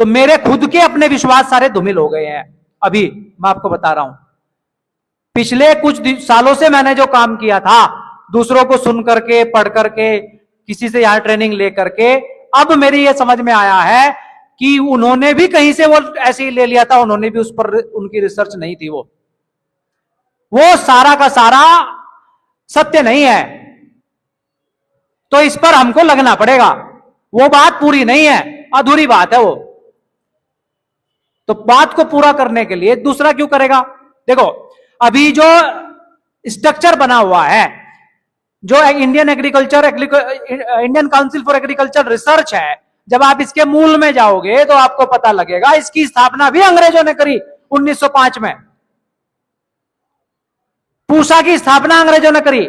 तो मेरे खुद के अपने विश्वास सारे धूमिल हो गए हैं। अभी मैं आपको बता रहा हूं, पिछले कुछ सालों से मैंने जो काम किया था, दूसरों को सुन करके, पढ़ करके, किसी से यहां ट्रेनिंग ले करके, अब मेरी ये समझ में आया है कि उन्होंने भी कहीं से वो ऐसे ही ले लिया था, उन्होंने भी उस पर उनकी रिसर्च नहीं थी, वो सारा का सारा सत्य नहीं है। तो इस पर हमको लगना पड़ेगा, वो बात पूरी नहीं है, अधूरी बात है वो। तो बात को पूरा करने के लिए दूसरा क्यों करेगा? देखो अभी जो स्ट्रक्चर बना हुआ है, जो Indian council for agriculture research है, जब आप इसके मूल में जाओगे तो आपको पता लगेगा इसकी स्थापना भी अंग्रेजों ने करी 1905 में। पूसा की स्थापना अंग्रेजों ने करी,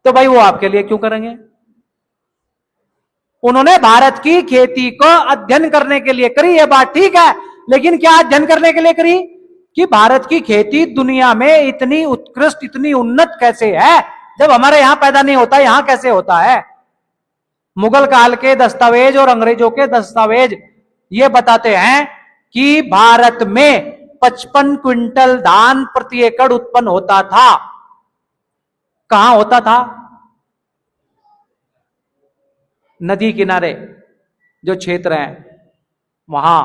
तो भाई वो आपके लिए क्यों करेंगे? उन्होंने भारत की खेती को अध्ययन करने के लिए करी, ये बात ठीक है, लेकिन क्या अध्ययन करने के लिए करी कि भारत की खेती दुनिया में इतनी उत्कृष्ट, इतनी उन्नत कैसे है, जब हमारे यहां पैदा नहीं होता, यहां कैसे होता है? मुगल काल के दस्तावेज और अंग्रेजों के दस्तावेज ये बताते हैं कि भारत में 55 क्विंटल धान प्रति एकड़ उत्पन्न होता था। कहां होता था? नदी किनारे जो क्षेत्र हैं वहां,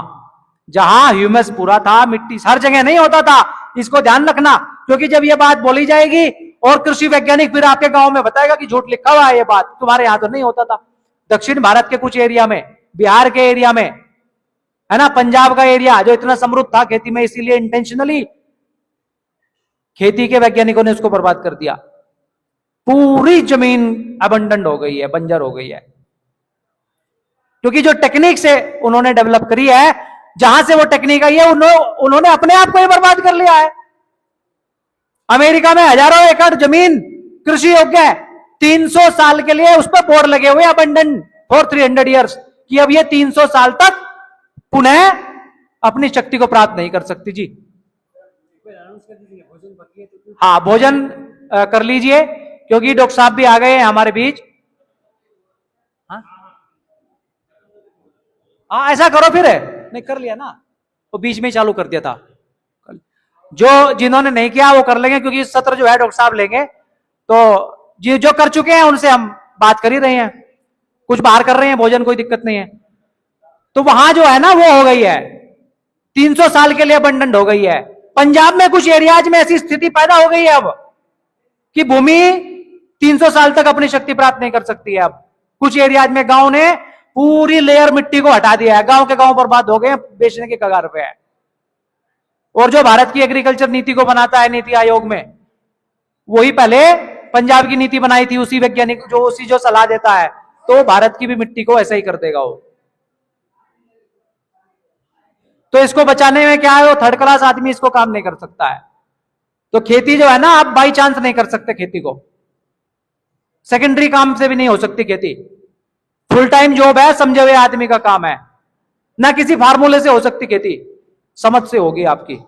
जहां ह्यूमस पूरा था, मिट्टी हर जगह नहीं होता था। इसको ध्यान रखना, क्योंकि जब ये बात बोली जाएगी और कृषि वैज्ञानिक फिर आपके गांव में बताएगा कि झूठ लिखा हुआ है, ये बात तुम्हारे यहां तो नहीं होता था। दक्षिण भारत के कुछ एरिया में, बिहार के एरिया में, है ना, पंजाब का एरिया जो इतना समृद्ध था खेती में, इसीलिए इंटेंशनली खेती के वैज्ञानिकों ने उसको बर्बाद कर दिया। पूरी जमीन अबंडंट हो गई है, बंजर हो गई है, क्योंकि जो टेक्निक से उन्होंने डेवलप करी है, जहां से वो टेक्निक आई है, उन्होंने अपने आप को ही बर्बाद कर लिया है। अमेरिका में हजारों एकड़ जमीन कृषि योग्य है, 300 साल के लिए उस पर बोर्ड लगे हुए अबंडन फॉर 300 ईयर्स, कि अब ये 300 साल तक पुनः अपनी शक्ति को प्राप्त नहीं कर सकती। जी हाँ, भोजन कर लीजिए, क्योंकि डॉक्टर साहब भी आ गए हैं हमारे बीच। हाँ ऐसा करो, फिर नहीं कर लिया ना, वो बीच में ही चालू कर दिया था। जो जिन्होंने नहीं किया वो कर लेंगे, क्योंकि सत्र जो है डॉक्टर साहब लेंगे, तो जो कर चुके हैं उनसे हम बात कर ही रहे हैं, कुछ बाहर कर रहे हैं भोजन, कोई दिक्कत नहीं है। तो वहां जो है ना वो हो गई है, 300 साल के लिए अबंडंट हो गई है, पंजाब में कुछ एरियाज में ऐसी स्थिति पैदा हो गई है अब कि भूमि 300 साल तक अपनी शक्ति प्राप्त नहीं कर सकती है। अब कुछ एरियाज में गांव ने पूरी लेयर मिट्टी को हटा दिया है, गांव के गांव बर्बाद हो गए, बेचने के कगार पे है। और जो भारत की एग्रीकल्चर नीति को बनाता है नीति आयोग में, वही पहले पंजाब की नीति बनाई थी, उसी वैज्ञानिक जो सलाह देता है, तो भारत की भी मिट्टी को ऐसा ही कर देगा वो। तो इसको बचाने में क्या है, वो थर्ड क्लास आदमी इसको काम नहीं कर सकता है। तो खेती जो है ना, आप बाई चांस नहीं कर सकते खेती को, सेकेंडरी काम से भी नहीं हो सकती खेती। फुल टाइम जॉब है, समझे हुए आदमी का काम है, ना किसी फार्मूले से हो सकती खेती, समझ से होगी आपकी।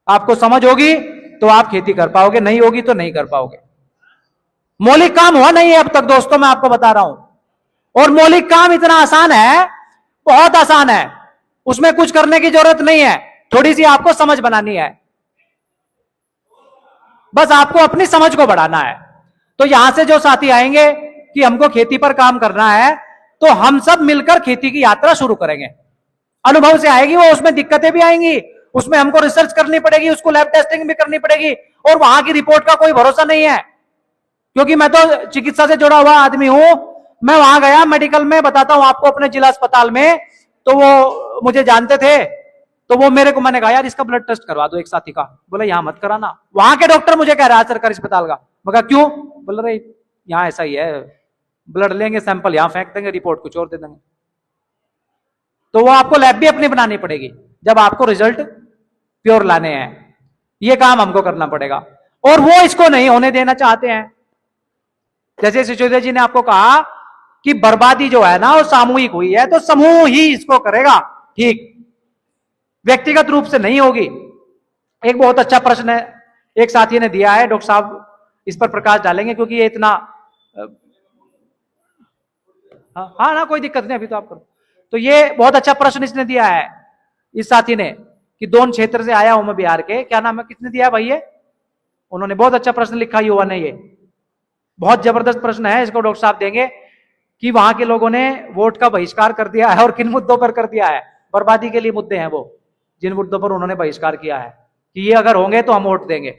आपको समझ होगी तो आप खेती कर पाओगे, नहीं होगी तो नहीं कर पाओगे। मौलिक काम हुआ नहीं है अब तक दोस्तों, मैं आपको बता रहा हूं। और मौलिक काम इतना आसान है, बहुत आसान है, उसमें कुछ करने की जरूरत नहीं है, थोड़ी सी आपको समझ बनानी है, बस आपको अपनी समझ को बढ़ाना है। तो यहां से जो साथी आएंगे कि हमको खेती पर काम करना है, तो हम सब मिलकर खेती की यात्रा शुरू करेंगे। अनुभव से आएगी वो, उसमें दिक्कतें भी आएंगी, उसमें हमको रिसर्च करनी पड़ेगी, उसको लैब टेस्टिंग भी करनी पड़ेगी, और वहां की रिपोर्ट का कोई भरोसा नहीं है। क्योंकि मैं तो चिकित्सा से जुड़ा हुआ आदमी हूं, मैं वहां गया मेडिकल में, बताता हूं आपको, अपने जिला अस्पताल में, तो वो मुझे जानते थे, तो वो मेरे को, मैंने कहा यार इसका ब्लड टेस्ट करवा दो एक साथी का, बोला यहां मत कराना। वहां के डॉक्टर मुझे कह रहा है सरकारी अस्पताल का, मैं कहा क्यों, बोल रहे यहां ऐसा ही है, ब्लड लेंगे सैंपल यहां फेंक देंगे, रिपोर्ट कुछ और दे देंगे। तो वो आपको लैब भी अपनी बनानी पड़ेगी जब आपको रिजल्ट प्योर लाने हैं, ये काम हमको करना पड़ेगा। और वो इसको नहीं होने देना चाहते हैं। जैसे सिसोदिया जी ने आपको कहा कि बर्बादी जो है ना वो सामूहिक हुई है, तो समूह ही इसको करेगा, ठीक, व्यक्तिगत रूप से नहीं होगी। एक बहुत अच्छा प्रश्न है, एक साथी ने दिया है, डॉक्टर साहब इस पर प्रकाश डालेंगे क्योंकि ये इतना, हाँ ना कोई दिक्कत नहीं, अभी तो आप करो। तो ये बहुत अच्छा प्रश्न इसने दिया है, इस साथी ने, कि दोन क्षेत्र से आया हूं मैं बिहार के, क्या नाम है, किसने दिया भाई ये, उन्होंने बहुत अच्छा प्रश्न लिखा, युवा ने, ये बहुत जबरदस्त प्रश्न है, इसको डॉक्टर साहब देंगे कि वहां के लोगों ने वोट का बहिष्कार कर दिया है, और किन मुद्दों पर कर दिया है, बर्बादी के लिए मुद्दे हैं वो, जिन मुद्दों पर उन्होंने बहिष्कार किया है कि ये अगर होंगे तो हम वोट देंगे।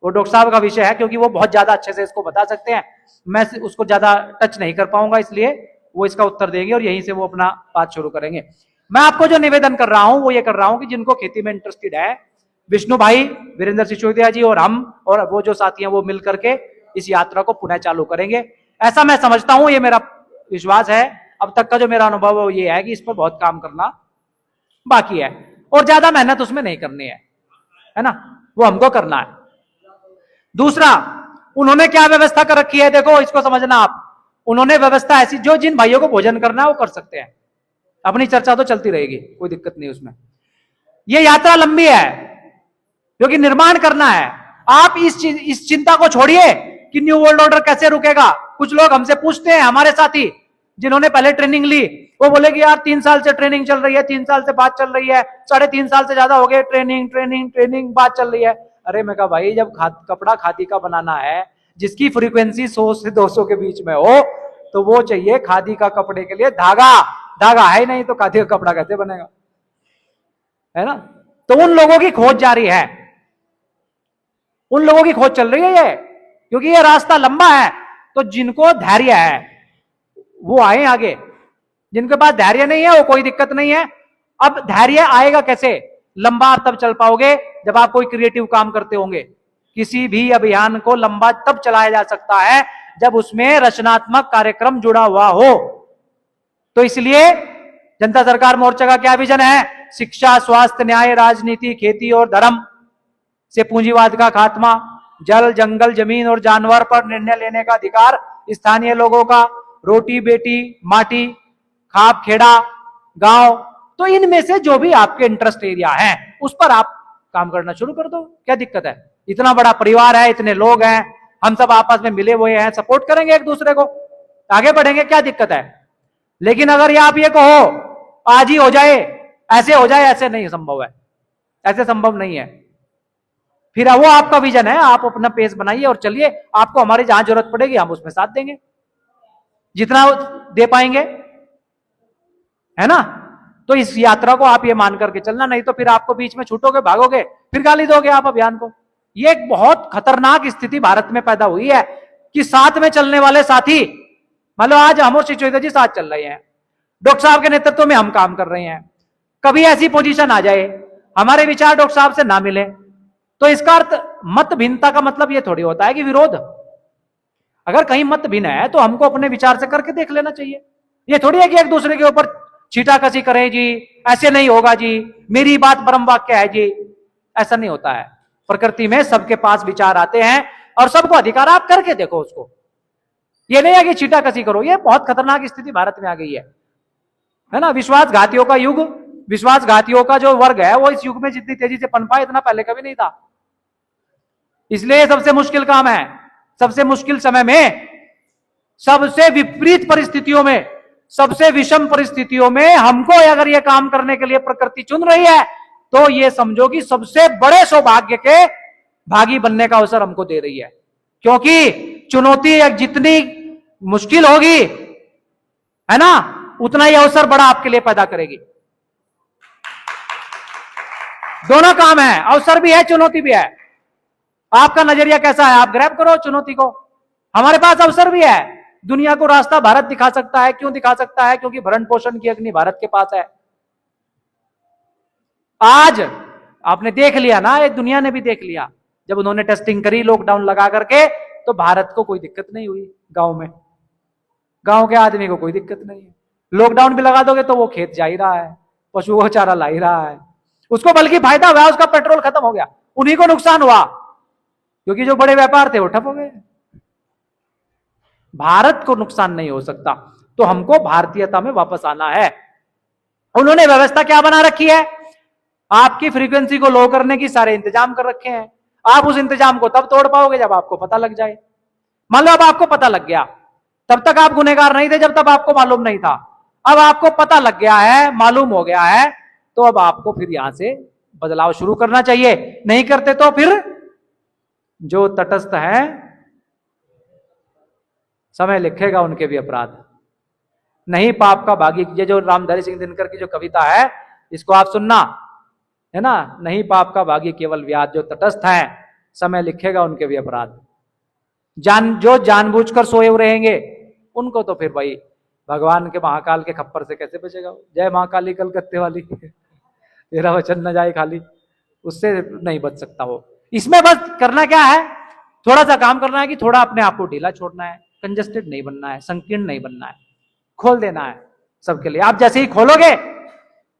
वो डॉक्टर साहब का विषय है, क्योंकि वो बहुत ज्यादा अच्छे से इसको बता सकते हैं, मैं उसको ज्यादा टच नहीं कर पाऊंगा, इसलिए वो इसका उत्तर देंगे और यहीं से वो अपना बात शुरू करेंगे। मैं आपको जो निवेदन कर रहा हूं वो ये कर रहा हूं कि जिनको खेती में इंटरेस्टेड है, विष्णु भाई, वीरेंद्र सिसोदिया जी और हम और वो जो साथी हैं, वो मिल करके इस यात्रा को पुनः चालू करेंगे, ऐसा मैं समझता हूं, ये मेरा विश्वास है। अब तक का जो मेरा अनुभव है ये है कि इस पर बहुत काम करना बाकी है, और ज्यादा मेहनत उसमें नहीं करनी है ना, वो हमको करना है। दूसरा, उन्होंने क्या व्यवस्था कर रखी है, देखो इसको समझना आप, उन्होंने व्यवस्था ऐसी, जो जिन भाइयों को भोजन करना है वो कर सकते हैं, अपनी चर्चा तो चलती रहेगी, कोई दिक्कत नहीं उसमें। ये यात्रा लंबी है क्योंकि निर्माण करना है। आप इस चिंता को छोड़िए कि न्यू वर्ल्ड ऑर्डर कैसे रुकेगा। कुछ लोग हमसे पूछते हैं, हमारे साथी जिन्होंने पहले ट्रेनिंग ली, वो बोले कि यार 3 साल से ट्रेनिंग चल रही है, 3 साल से बात चल रही है, 3.5 साल से ज्यादा हो गए, ट्रेनिंग बात चल रही है। अरे मैं कहा भाई, जब कपड़ा खादी का बनाना है, जिसकी फ्रीक्वेंसी 100 से 200 के बीच में हो, तो वो चाहिए खादी का कपड़े के लिए धागा है ही नहीं, तो खादी का कपड़ा कैसे बनेगा, है ना। तो उन लोगों की खोज जारी है, उन लोगों की खोज चल रही है ये, क्योंकि ये रास्ता लंबा है। तो जिनको धैर्य है वो आए आगे, जिनके पास धैर्य नहीं है वो कोई दिक्कत नहीं है। अब धैर्य आएगा कैसे, लंबा आप तब चल पाओगे जब आप कोई क्रिएटिव काम करते होंगे। किसी भी अभियान को लंबा तब चलाया जा सकता है जब उसमें रचनात्मक कार्यक्रम जुड़ा हुआ हो। तो इसलिए जनता सरकार मोर्चा का क्या विजन है, शिक्षा, स्वास्थ्य, न्याय, राजनीति, खेती और धर्म से पूंजीवाद का खात्मा, जल, जंगल, जमीन और जानवर पर निर्णय लेने का अधिकार स्थानीय लोगों का, रोटी बेटी माटी, खाप खेड़ा गांव। तो इनमें से जो भी आपके इंटरेस्ट एरिया है उस पर आप काम करना शुरू कर दो, क्या दिक्कत है। इतना बड़ा परिवार है, इतने लोग हैं, हम सब आपस में मिले हुए हैं, सपोर्ट करेंगे एक दूसरे को, आगे बढ़ेंगे, क्या दिक्कत है। लेकिन अगर ये आप ये कहो आज ही हो जाए, ऐसे हो जाए, ऐसे नहीं संभव है, ऐसे संभव नहीं है। फिर वो आपका विजन है, आप अपना पेस बनाइए और चलिए, आपको हमारी जहां जरूरत पड़ेगी हम उसमें साथ देंगे, जितना दे पाएंगे, है ना। तो इस यात्रा को आप ये मान करके चलना, नहीं तो फिर आपको बीच में छूटोगे, भागोगे, फिर गाली दोगे आप अभियान को। ये एक बहुत खतरनाक स्थिति भारत में पैदा हुई है कि साथ में चलने वाले साथी, मान लो आज हम और शिवचरित्र जी साथ चल रहे हैं, डॉक्टर साहब के नेतृत्व में हम काम कर रहे हैं, कभी ऐसी पोजीशन आ जाए हमारे विचार डॉक्टर साहब से ना मिले, तो इसका अर्थ मत भिन्नता का मतलब यह थोड़ी होता है कि विरोध। अगर कहीं मत भिन्न है तो हमको अपने विचार से करके देख लेना चाहिए। ये थोड़ी है कि एक दूसरे के ऊपर छीटाकशी करें जी, ऐसे नहीं होगा जी, मेरी बात परम वाक्य है जी, ऐसा नहीं होता है। प्रकृति में सबके पास विचार आते हैं और सबको अधिकार, आप करके देखो उसको। ये नहीं है कि छीटाकशी करो, ये बहुत खतरनाक स्थिति भारत में आ गई है ना। विश्वासघातियों का युग, विश्वासघातियों का जो वर्ग है वो इस युग में जितनी तेजी से पनपा इतना पहले कभी नहीं था। इसलिए सबसे मुश्किल काम है, सबसे मुश्किल समय में, सबसे विपरीत परिस्थितियों में, सबसे विषम परिस्थितियों में हमको अगर यह काम करने के लिए प्रकृति चुन रही है तो यह समझो कि सबसे बड़े सौभाग्य के भागी बनने का अवसर हमको दे रही है। क्योंकि चुनौती जितनी मुश्किल होगी, है ना, उतना ही अवसर बड़ा आपके लिए पैदा करेगी। दोनों काम है, अवसर भी है, चुनौती भी है। आपका नजरिया कैसा है, आप ग्रैब करो चुनौती को। हमारे पास अवसर भी है, दुनिया को रास्ता भारत दिखा सकता है। क्यों दिखा सकता है? क्योंकि भरण पोषण की अग्नि भारत के पास है। आज आपने देख लिया ना, ये दुनिया ने भी देख लिया, जब उन्होंने टेस्टिंग करी लॉकडाउन लगा करके तो भारत को कोई दिक्कत नहीं हुई। गांव में, गांव के आदमी को कोई दिक्कत नहीं है। लॉकडाउन भी लगा दोगे तो वो खेत जा ही रहा है, पशुओं को चारा ला ही रहा है, उसको बल्कि फायदा हुआ, उसका पेट्रोल खत्म हो गया। उन्हीं को नुकसान हुआ क्योंकि जो बड़े व्यापार थे वो ठप हो गए। भारत को नुकसान नहीं हो सकता, तो हमको भारतीयता में वापस आना है। उन्होंने व्यवस्था क्या बना रखी है, आपकी फ्रीक्वेंसी को लो करने की सारे इंतजाम कर रखे हैं। आप उस इंतजाम को तब तोड़ पाओगे जब आपको पता लग जाए। मान लो अब आपको पता लग गया, तब तक आप गुनहगार नहीं थे जब तक आपको मालूम नहीं था। अब आपको पता लग गया है, मालूम हो गया है, तो अब आपको फिर यहां से बदलाव शुरू करना चाहिए। नहीं करते तो फिर जो तटस्थ हैं, समय लिखेगा उनके भी अपराध। नहीं पाप का भागी, ये जो रामधारी सिंह दिनकर की जो कविता है इसको आप सुनना, है ना। नहीं पाप का भागी केवल व्याध, जो तटस्थ हैं समय लिखेगा उनके भी अपराध। जो जानबूझकर सोए हुए रहेंगे उनको तो फिर भाई भगवान के महाकाल के खप्पर से कैसे बचेगा। जय महाकाली कलकत्ते वाली तेरा वचन न जाए खाली, उससे नहीं बच सकता वो। इसमें बस करना क्या है, थोड़ा सा काम करना है कि थोड़ा अपने आप को ढीला छोड़ना है, कंजस्टेड नहीं बनना है, संकीर्ण नहीं बनना है, खोल देना है सबके लिए। आप जैसे ही खोलोगे,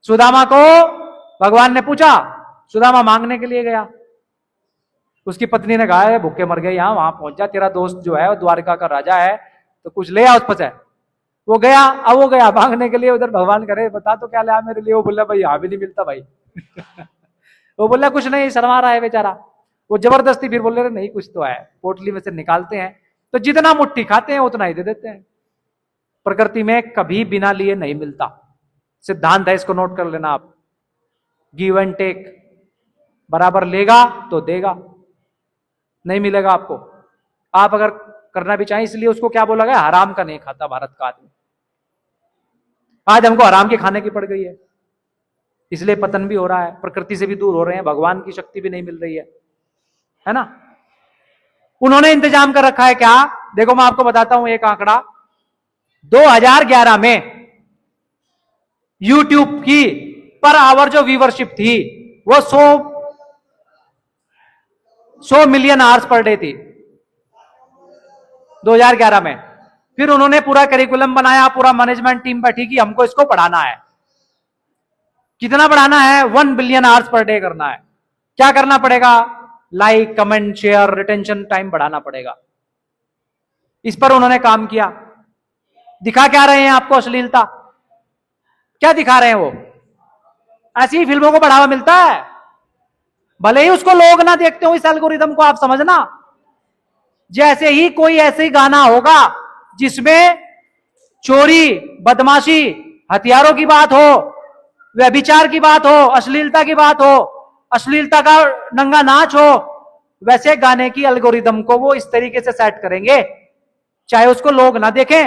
सुदामा को भगवान ने पूछा, सुदामा मांगने के लिए गया, उसकी पत्नी ने कहा भूखे मर गए, यहां वहां पहुंच जा, तेरा दोस्त जो है वो द्वारका का राजा है, तो कुछ ले आ उससे। वो गया, अब वो गया मांगने के लिए, उधर भगवान करे बता तो क्या ले आ मेरे लिए। वो बोला भाई यहां भी नहीं मिलता भाई वो बोला कुछ नहीं, शर्मा रहा है बेचारा। वो जबरदस्ती फिर बोल रहे नहीं कुछ तो है, पोटली में से निकालते हैं, तो जितना मुट्ठी खाते हैं उतना ही दे देते हैं। प्रकृति में कभी बिना लिए नहीं मिलता, सिद्धांत है, इसको नोट कर लेना आप। गिव एंड टेक, बराबर लेगा तो देगा, नहीं मिलेगा आपको। आप अगर करना भी चाहें, इसलिए उसको क्या बोला गया, हराम का नहीं खाता भारत का आदमी। आज हमको हराम के खाने की पड़ गई है, इसलिए पतन भी हो रहा है, प्रकृति से भी दूर हो रहे हैं, भगवान की शक्ति भी नहीं मिल रही है ना। उन्होंने इंतजाम कर रखा है क्या, देखो मैं आपको बताता हूं एक आंकड़ा। 2011 में यूट्यूब की पर आवर जो व्यूवरशिप थी वो 100 मिलियन आवर्स पर डे थी 2011 में। फिर उन्होंने पूरा करिकुलम बनाया, पूरा मैनेजमेंट टीम बैठी कि हमको इसको बढ़ाना है। कितना बढ़ाना है, 1 बिलियन आवर्स पर डे करना है। क्या करना पड़ेगा, like comment share retention time बढ़ाना पड़ेगा। इस पर उन्होंने काम किया। दिखा क्या रहे हैं आपको, अश्लीलता क्या दिखा रहे हैं वो, ऐसी ही फिल्मों को बढ़ावा मिलता है, भले ही उसको लोग ना देखते हो। इस एल्गोरिदम को आप समझना, जैसे ही कोई ऐसे गाना होगा जिसमें चोरी, बदमाशी, हथियारों की बात हो, व्यभिचार की बात हो, अश्लीलता की बात हो, अश्लीलता का नंगा नाच हो, वैसे गाने की एल्गोरिदम को वो इस तरीके से सेट करेंगे, चाहे उसको लोग ना देखें,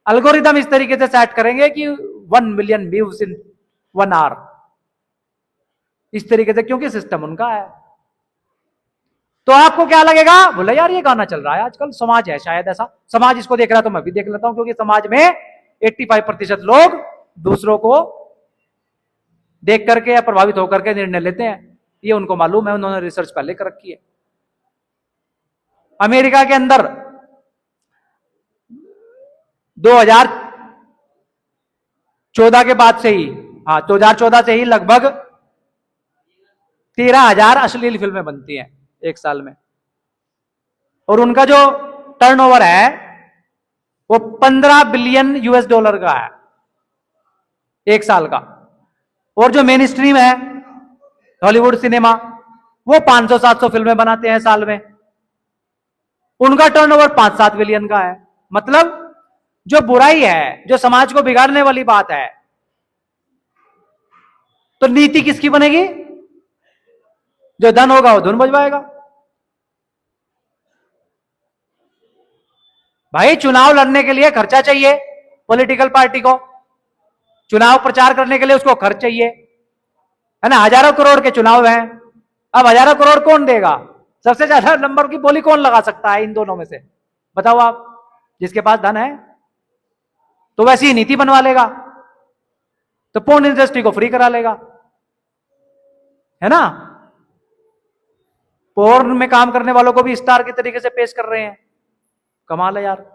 एल्गोरिदम इस तरीके से सेट करेंगे कि 1 मिलियन व्यूज इन 1 आवर। इस तरीके से, क्योंकि सिस्टम उनका है। तो आपको क्या लगेगा, बोले यार ये गाना चल रहा है आजकल, समाज है शायद ऐसा, समाज इसको देख रहा है तो मैं भी देख लेता हूं, क्योंकि समाज में 85% लोग दूसरों को देख करके या प्रभावित होकर के निर्णय लेते हैं। ये उनको मालूम है, उन्होंने रिसर्च पहले कर रखी है। अमेरिका के अंदर 2014 के बाद से ही, हाँ 2014 से ही लगभग 13,000 अश्लील फिल्में बनती हैं एक साल में, और उनका जो टर्नओवर है वो 15 बिलियन US$ का है एक साल का। और जो मेन स्ट्रीम है हॉलीवुड सिनेमा, वो 500-700 फिल्में बनाते हैं साल में, उनका टर्नओवर 5-7 बिलियन का है। मतलब जो बुराई है, जो समाज को बिगाड़ने वाली बात है, तो नीति किसकी बनेगी? जो धन होगा वो धुन बजवाएगा। भाई चुनाव लड़ने के लिए खर्चा चाहिए, पॉलिटिकल पार्टी को चुनाव प्रचार करने के लिए उसको खर्च चाहिए, है ना। हजारों करोड़ के चुनाव हैं, अब हजारों करोड़ कौन देगा? सबसे ज्यादा नंबर की बोली कौन लगा सकता है इन दोनों में से? बताओ आप। जिसके पास धन है तो वैसी ही नीति बनवा लेगा, तो पोर्न इंडस्ट्री को फ्री करा लेगा, है ना। पोर्न में काम करने वालों को भी स्टार के तरीके से पेश कर रहे हैं। कमाल है यार।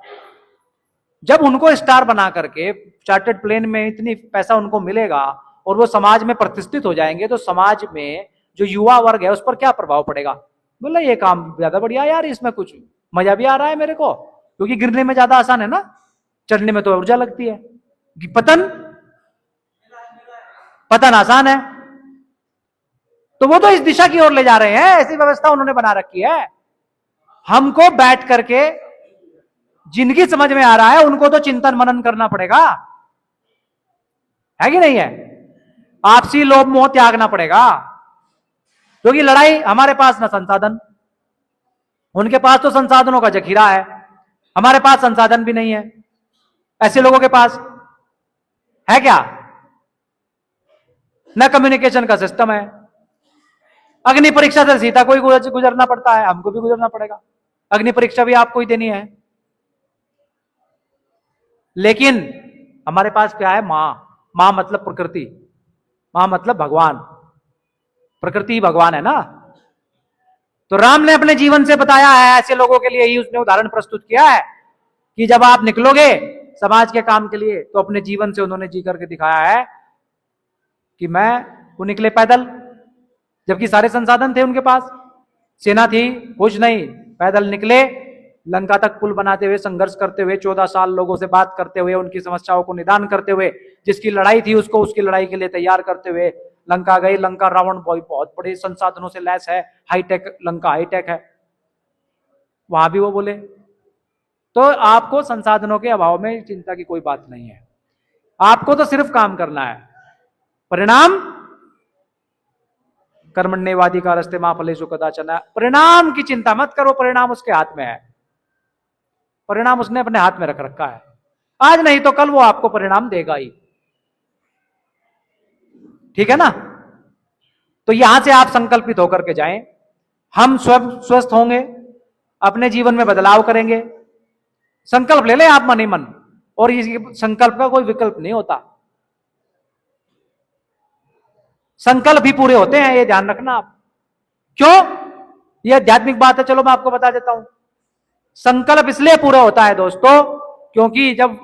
जब उनको स्टार बना करके चार्टर्ड प्लेन में इतनी पैसा उनको मिलेगा और वो समाज में प्रतिष्ठित हो जाएंगे, तो समाज में जो युवा वर्ग है उस पर क्या प्रभाव पड़ेगा? बोला ये काम ज्यादा बढ़िया यार, इसमें कुछ मजा भी आ रहा है मेरे को, क्योंकि गिरने में ज्यादा आसान है ना, चढ़ने में तो ऊर्जा लगती है। पतन पतन आसान है। तो वो तो इस दिशा की ओर ले जा रहे हैं, ऐसी व्यवस्था उन्होंने बना रखी है। हमको बैठ करके जिनकी समझ में आ रहा है उनको तो चिंतन मनन करना पड़ेगा, है कि नहीं है। आपसी लोभ मोह त्यागना पड़ेगा, क्योंकि लड़ाई हमारे पास ना संसाधन, उनके पास तो संसाधनों का जखीरा है, हमारे पास संसाधन भी नहीं है। ऐसे लोगों के पास है क्या? न कम्युनिकेशन का सिस्टम है। अग्नि परीक्षा से सीधा कोई गुजरना पड़ता है, हमको भी गुजरना पड़ेगा। अग्नि परीक्षा भी आपको ही देनी है। लेकिन हमारे पास क्या है? मां। मां मतलब प्रकृति, मां मतलब भगवान, प्रकृति भगवान है ना। तो राम ने अपने जीवन से बताया है, ऐसे लोगों के लिए ही उसने उदाहरण प्रस्तुत किया है कि जब आप निकलोगे समाज के काम के लिए, तो अपने जीवन से उन्होंने जी करके दिखाया है कि वो निकले पैदल, जबकि सारे संसाधन थे उनके पास, सेना थी, कुछ नहीं, पैदल निकले, लंका तक पुल बनाते हुए, संघर्ष करते हुए, 14 साल लोगों से बात करते हुए, उनकी समस्याओं को निदान करते हुए, जिसकी लड़ाई थी उसको उसकी लड़ाई के लिए तैयार करते हुए लंका गए। लंका रावण बहुत बड़े संसाधनों से लैस है, हाईटेक लंका, हाईटेक है, वहां भी वो बोले। तो आपको संसाधनों के अभाव में चिंता की कोई बात नहीं है, आपको तो सिर्फ काम करना है। परिणाम कर्मण्येवाधिकारस्ते मा फलेषु कदाचन। परिणाम की चिंता मत करो, परिणाम उसके हाथ में है, परिणाम उसने अपने हाथ में रख रखा है। आज नहीं तो कल वो आपको परिणाम देगा ही, ठीक है ना। तो यहां से आप संकल्पित होकर के जाएं, हम स्वस्थ होंगे, अपने जीवन में बदलाव करेंगे। संकल्प ले लें आप मन ही मन, और इस संकल्प का कोई विकल्प नहीं होता, संकल्प ही पूरे होते हैं, ये ध्यान रखना आप। क्यों? ये आध्यात्मिक बात है, चलो मैं आपको बता देता हूं। संकल्प इसलिए पूरा होता है दोस्तों, क्योंकि जब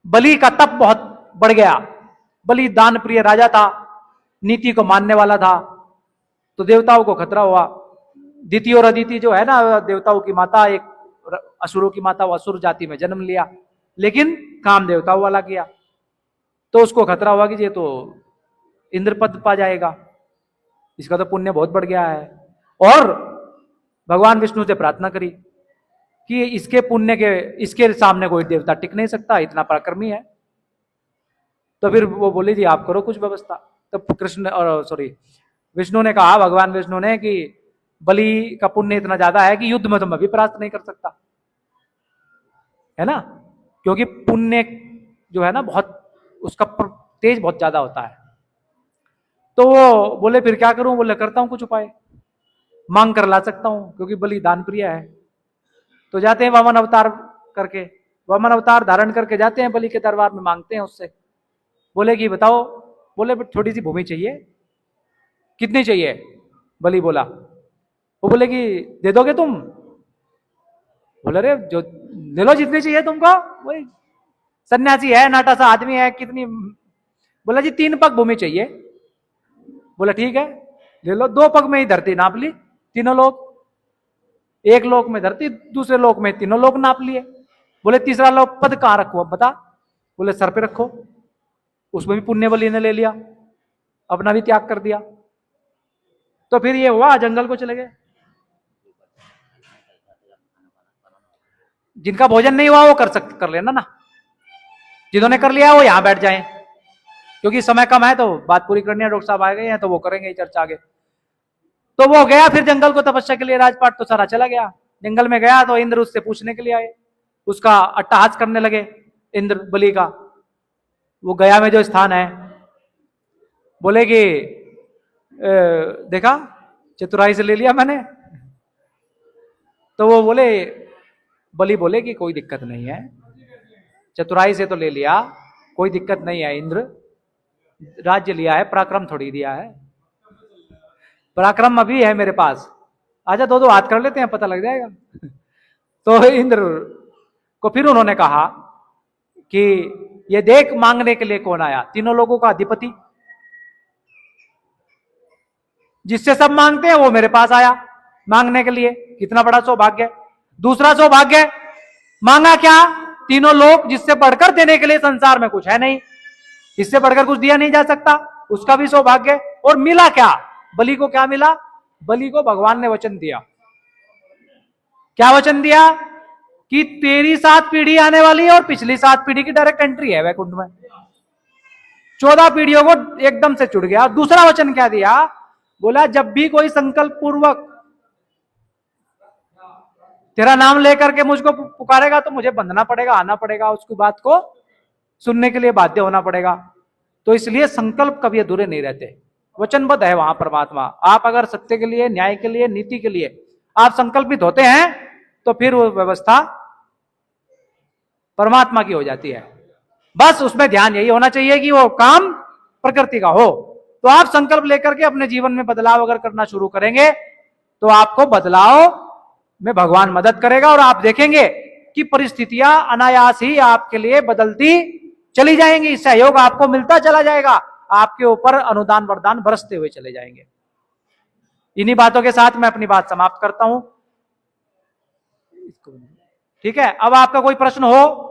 बलि का तप बहुत बढ़ गया, बलि दान प्रिय राजा था, नीति को मानने वाला था, तो देवताओं को खतरा हुआ। दिति और अदिति जो है ना, देवताओं की माता, एक असुरों की माता, वो असुर जाति में जन्म लिया, लेकिन काम देवताओं वाला किया, तो उसको खतरा हुआ कि ये तो इंद्र पद पा जाएगा, इसका तो पुण्य बहुत बढ़ गया है। और भगवान विष्णु से प्रार्थना करी कि इसके पुण्य के, इसके सामने कोई देवता टिक नहीं सकता, इतना पराक्रमी है। तो फिर वो बोली जी आप करो कुछ व्यवस्था। तो कृष्ण और विष्णु ने कहा, भगवान विष्णु ने, कि बलि का पुण्य इतना ज्यादा है कि युद्ध में तो मैं भी परास्त नहीं कर सकता, है ना, क्योंकि पुण्य जो है ना बहुत, उसका तेज बहुत ज्यादा होता है। तो वो बोले फिर क्या करूं? बोले करता हूं कुछ उपाय, मांग कर ला सकता हूं, क्योंकि बलि दान प्रिय है। तो जाते हैं वामन अवतार करके, वामन अवतार धारण करके जाते हैं बलि के दरबार में, मांगते हैं उससे। बोले कि बताओ, बोले थोड़ी सी भूमि चाहिए। कितनी चाहिए? बलि बोला। वो बोले कि दे दोगे तुम? बोले अरे जो ले लो जितनी चाहिए तुमको। वही सन्यासी है, नाटा सा आदमी है, कितनी? बोला जी 3 पग भूमि चाहिए। बोला ठीक है ले लो। 2 पग में ही धरती नाप ली, तीनों लोग। एक लोक में धरती, दूसरे लोक में तीनों लोग नाप लिए। बोले तीसरा लोक पद कहां रखो अब बता? बोले सर पे रखो। उसमें भी पुण्य बलि ने ले लिया, अपना भी त्याग कर दिया। तो फिर ये हुआ, जंगल को चले गए। जिनका भोजन नहीं हुआ वो कर लेना ना, जिन्होंने कर लिया वो यहां बैठ जाएं, क्योंकि समय कम है तो बात पूरी करनी है। डॉक्टर साहब आ गए हैं तो वो करेंगे चर्चा आगे। तो वो गया फिर जंगल को तपस्या के लिए, राजपाट तो सारा चला गया। जंगल में गया तो इंद्र उससे पूछने के लिए आए, उसका अट्टहास करने लगे इंद्र बलि का। वो गया में जो स्थान है, बोले कि देखा चतुराई से ले लिया मैंने। तो वो बोले, बलि बोले कि कोई दिक्कत नहीं है, चतुराई से तो ले लिया, कोई दिक्कत नहीं है इंद्र, राज्य लिया है, पराक्रम थोड़ी दिया है। पराक्रम अभी है मेरे पास, आजा 2-2 हाथ कर लेते हैं, पता लग जाएगा। तो इंद्र को फिर उन्होंने कहा कि ये देख मांगने के लिए कौन आया, तीनों लोगों का अधिपति, जिससे सब मांगते हैं वो मेरे पास आया मांगने के लिए। कितना बड़ा सौभाग्य। दूसरा सौभाग्य, मांगा क्या? तीनों लोग, जिससे बढ़कर देने के लिए संसार में कुछ है नहीं, इससे बढ़कर कुछ दिया नहीं जा सकता, उसका भी सौभाग्य। और मिला क्या? बलि को क्या मिला? बलि को भगवान ने वचन दिया। क्या वचन दिया? कि तेरी 7 पीढ़ी आने वाली है और पिछली 7 पीढ़ी की डायरेक्ट एंट्री है वैकुंठ में। 14 पीढ़ियों को एकदम से चुड़ गया। दूसरा वचन क्या दिया? बोला जब भी कोई संकल्प पूर्वक तेरा नाम लेकर के मुझको पुकारेगा तो मुझे बंधना पड़ेगा, आना पड़ेगा, उसकी बात को सुनने के लिए बाध्य होना पड़ेगा। तो इसलिए संकल्प कभी अधूरे नहीं रहते, वचनबद्ध है वहां परमात्मा। आप अगर सत्य के लिए, न्याय के लिए, नीति के लिए आप संकल्पित होते हैं तो फिर वो व्यवस्था परमात्मा की हो जाती है। बस उसमें ध्यान यही होना चाहिए कि वो काम प्रकृति का हो। तो आप संकल्प लेकर के अपने जीवन में बदलाव अगर करना शुरू करेंगे तो आपको बदलाव में भगवान मदद करेगा, और आप देखेंगे कि परिस्थितियां अनायास ही आपके लिए बदलती चली जाएंगी, सहयोग आपको मिलता चला जाएगा, आपके ऊपर अनुदान वरदान बरसते हुए चले जाएंगे। इन्हीं बातों के साथ मैं अपनी बात समाप्त करता हूं। ठीक है, अब आपका कोई प्रश्न हो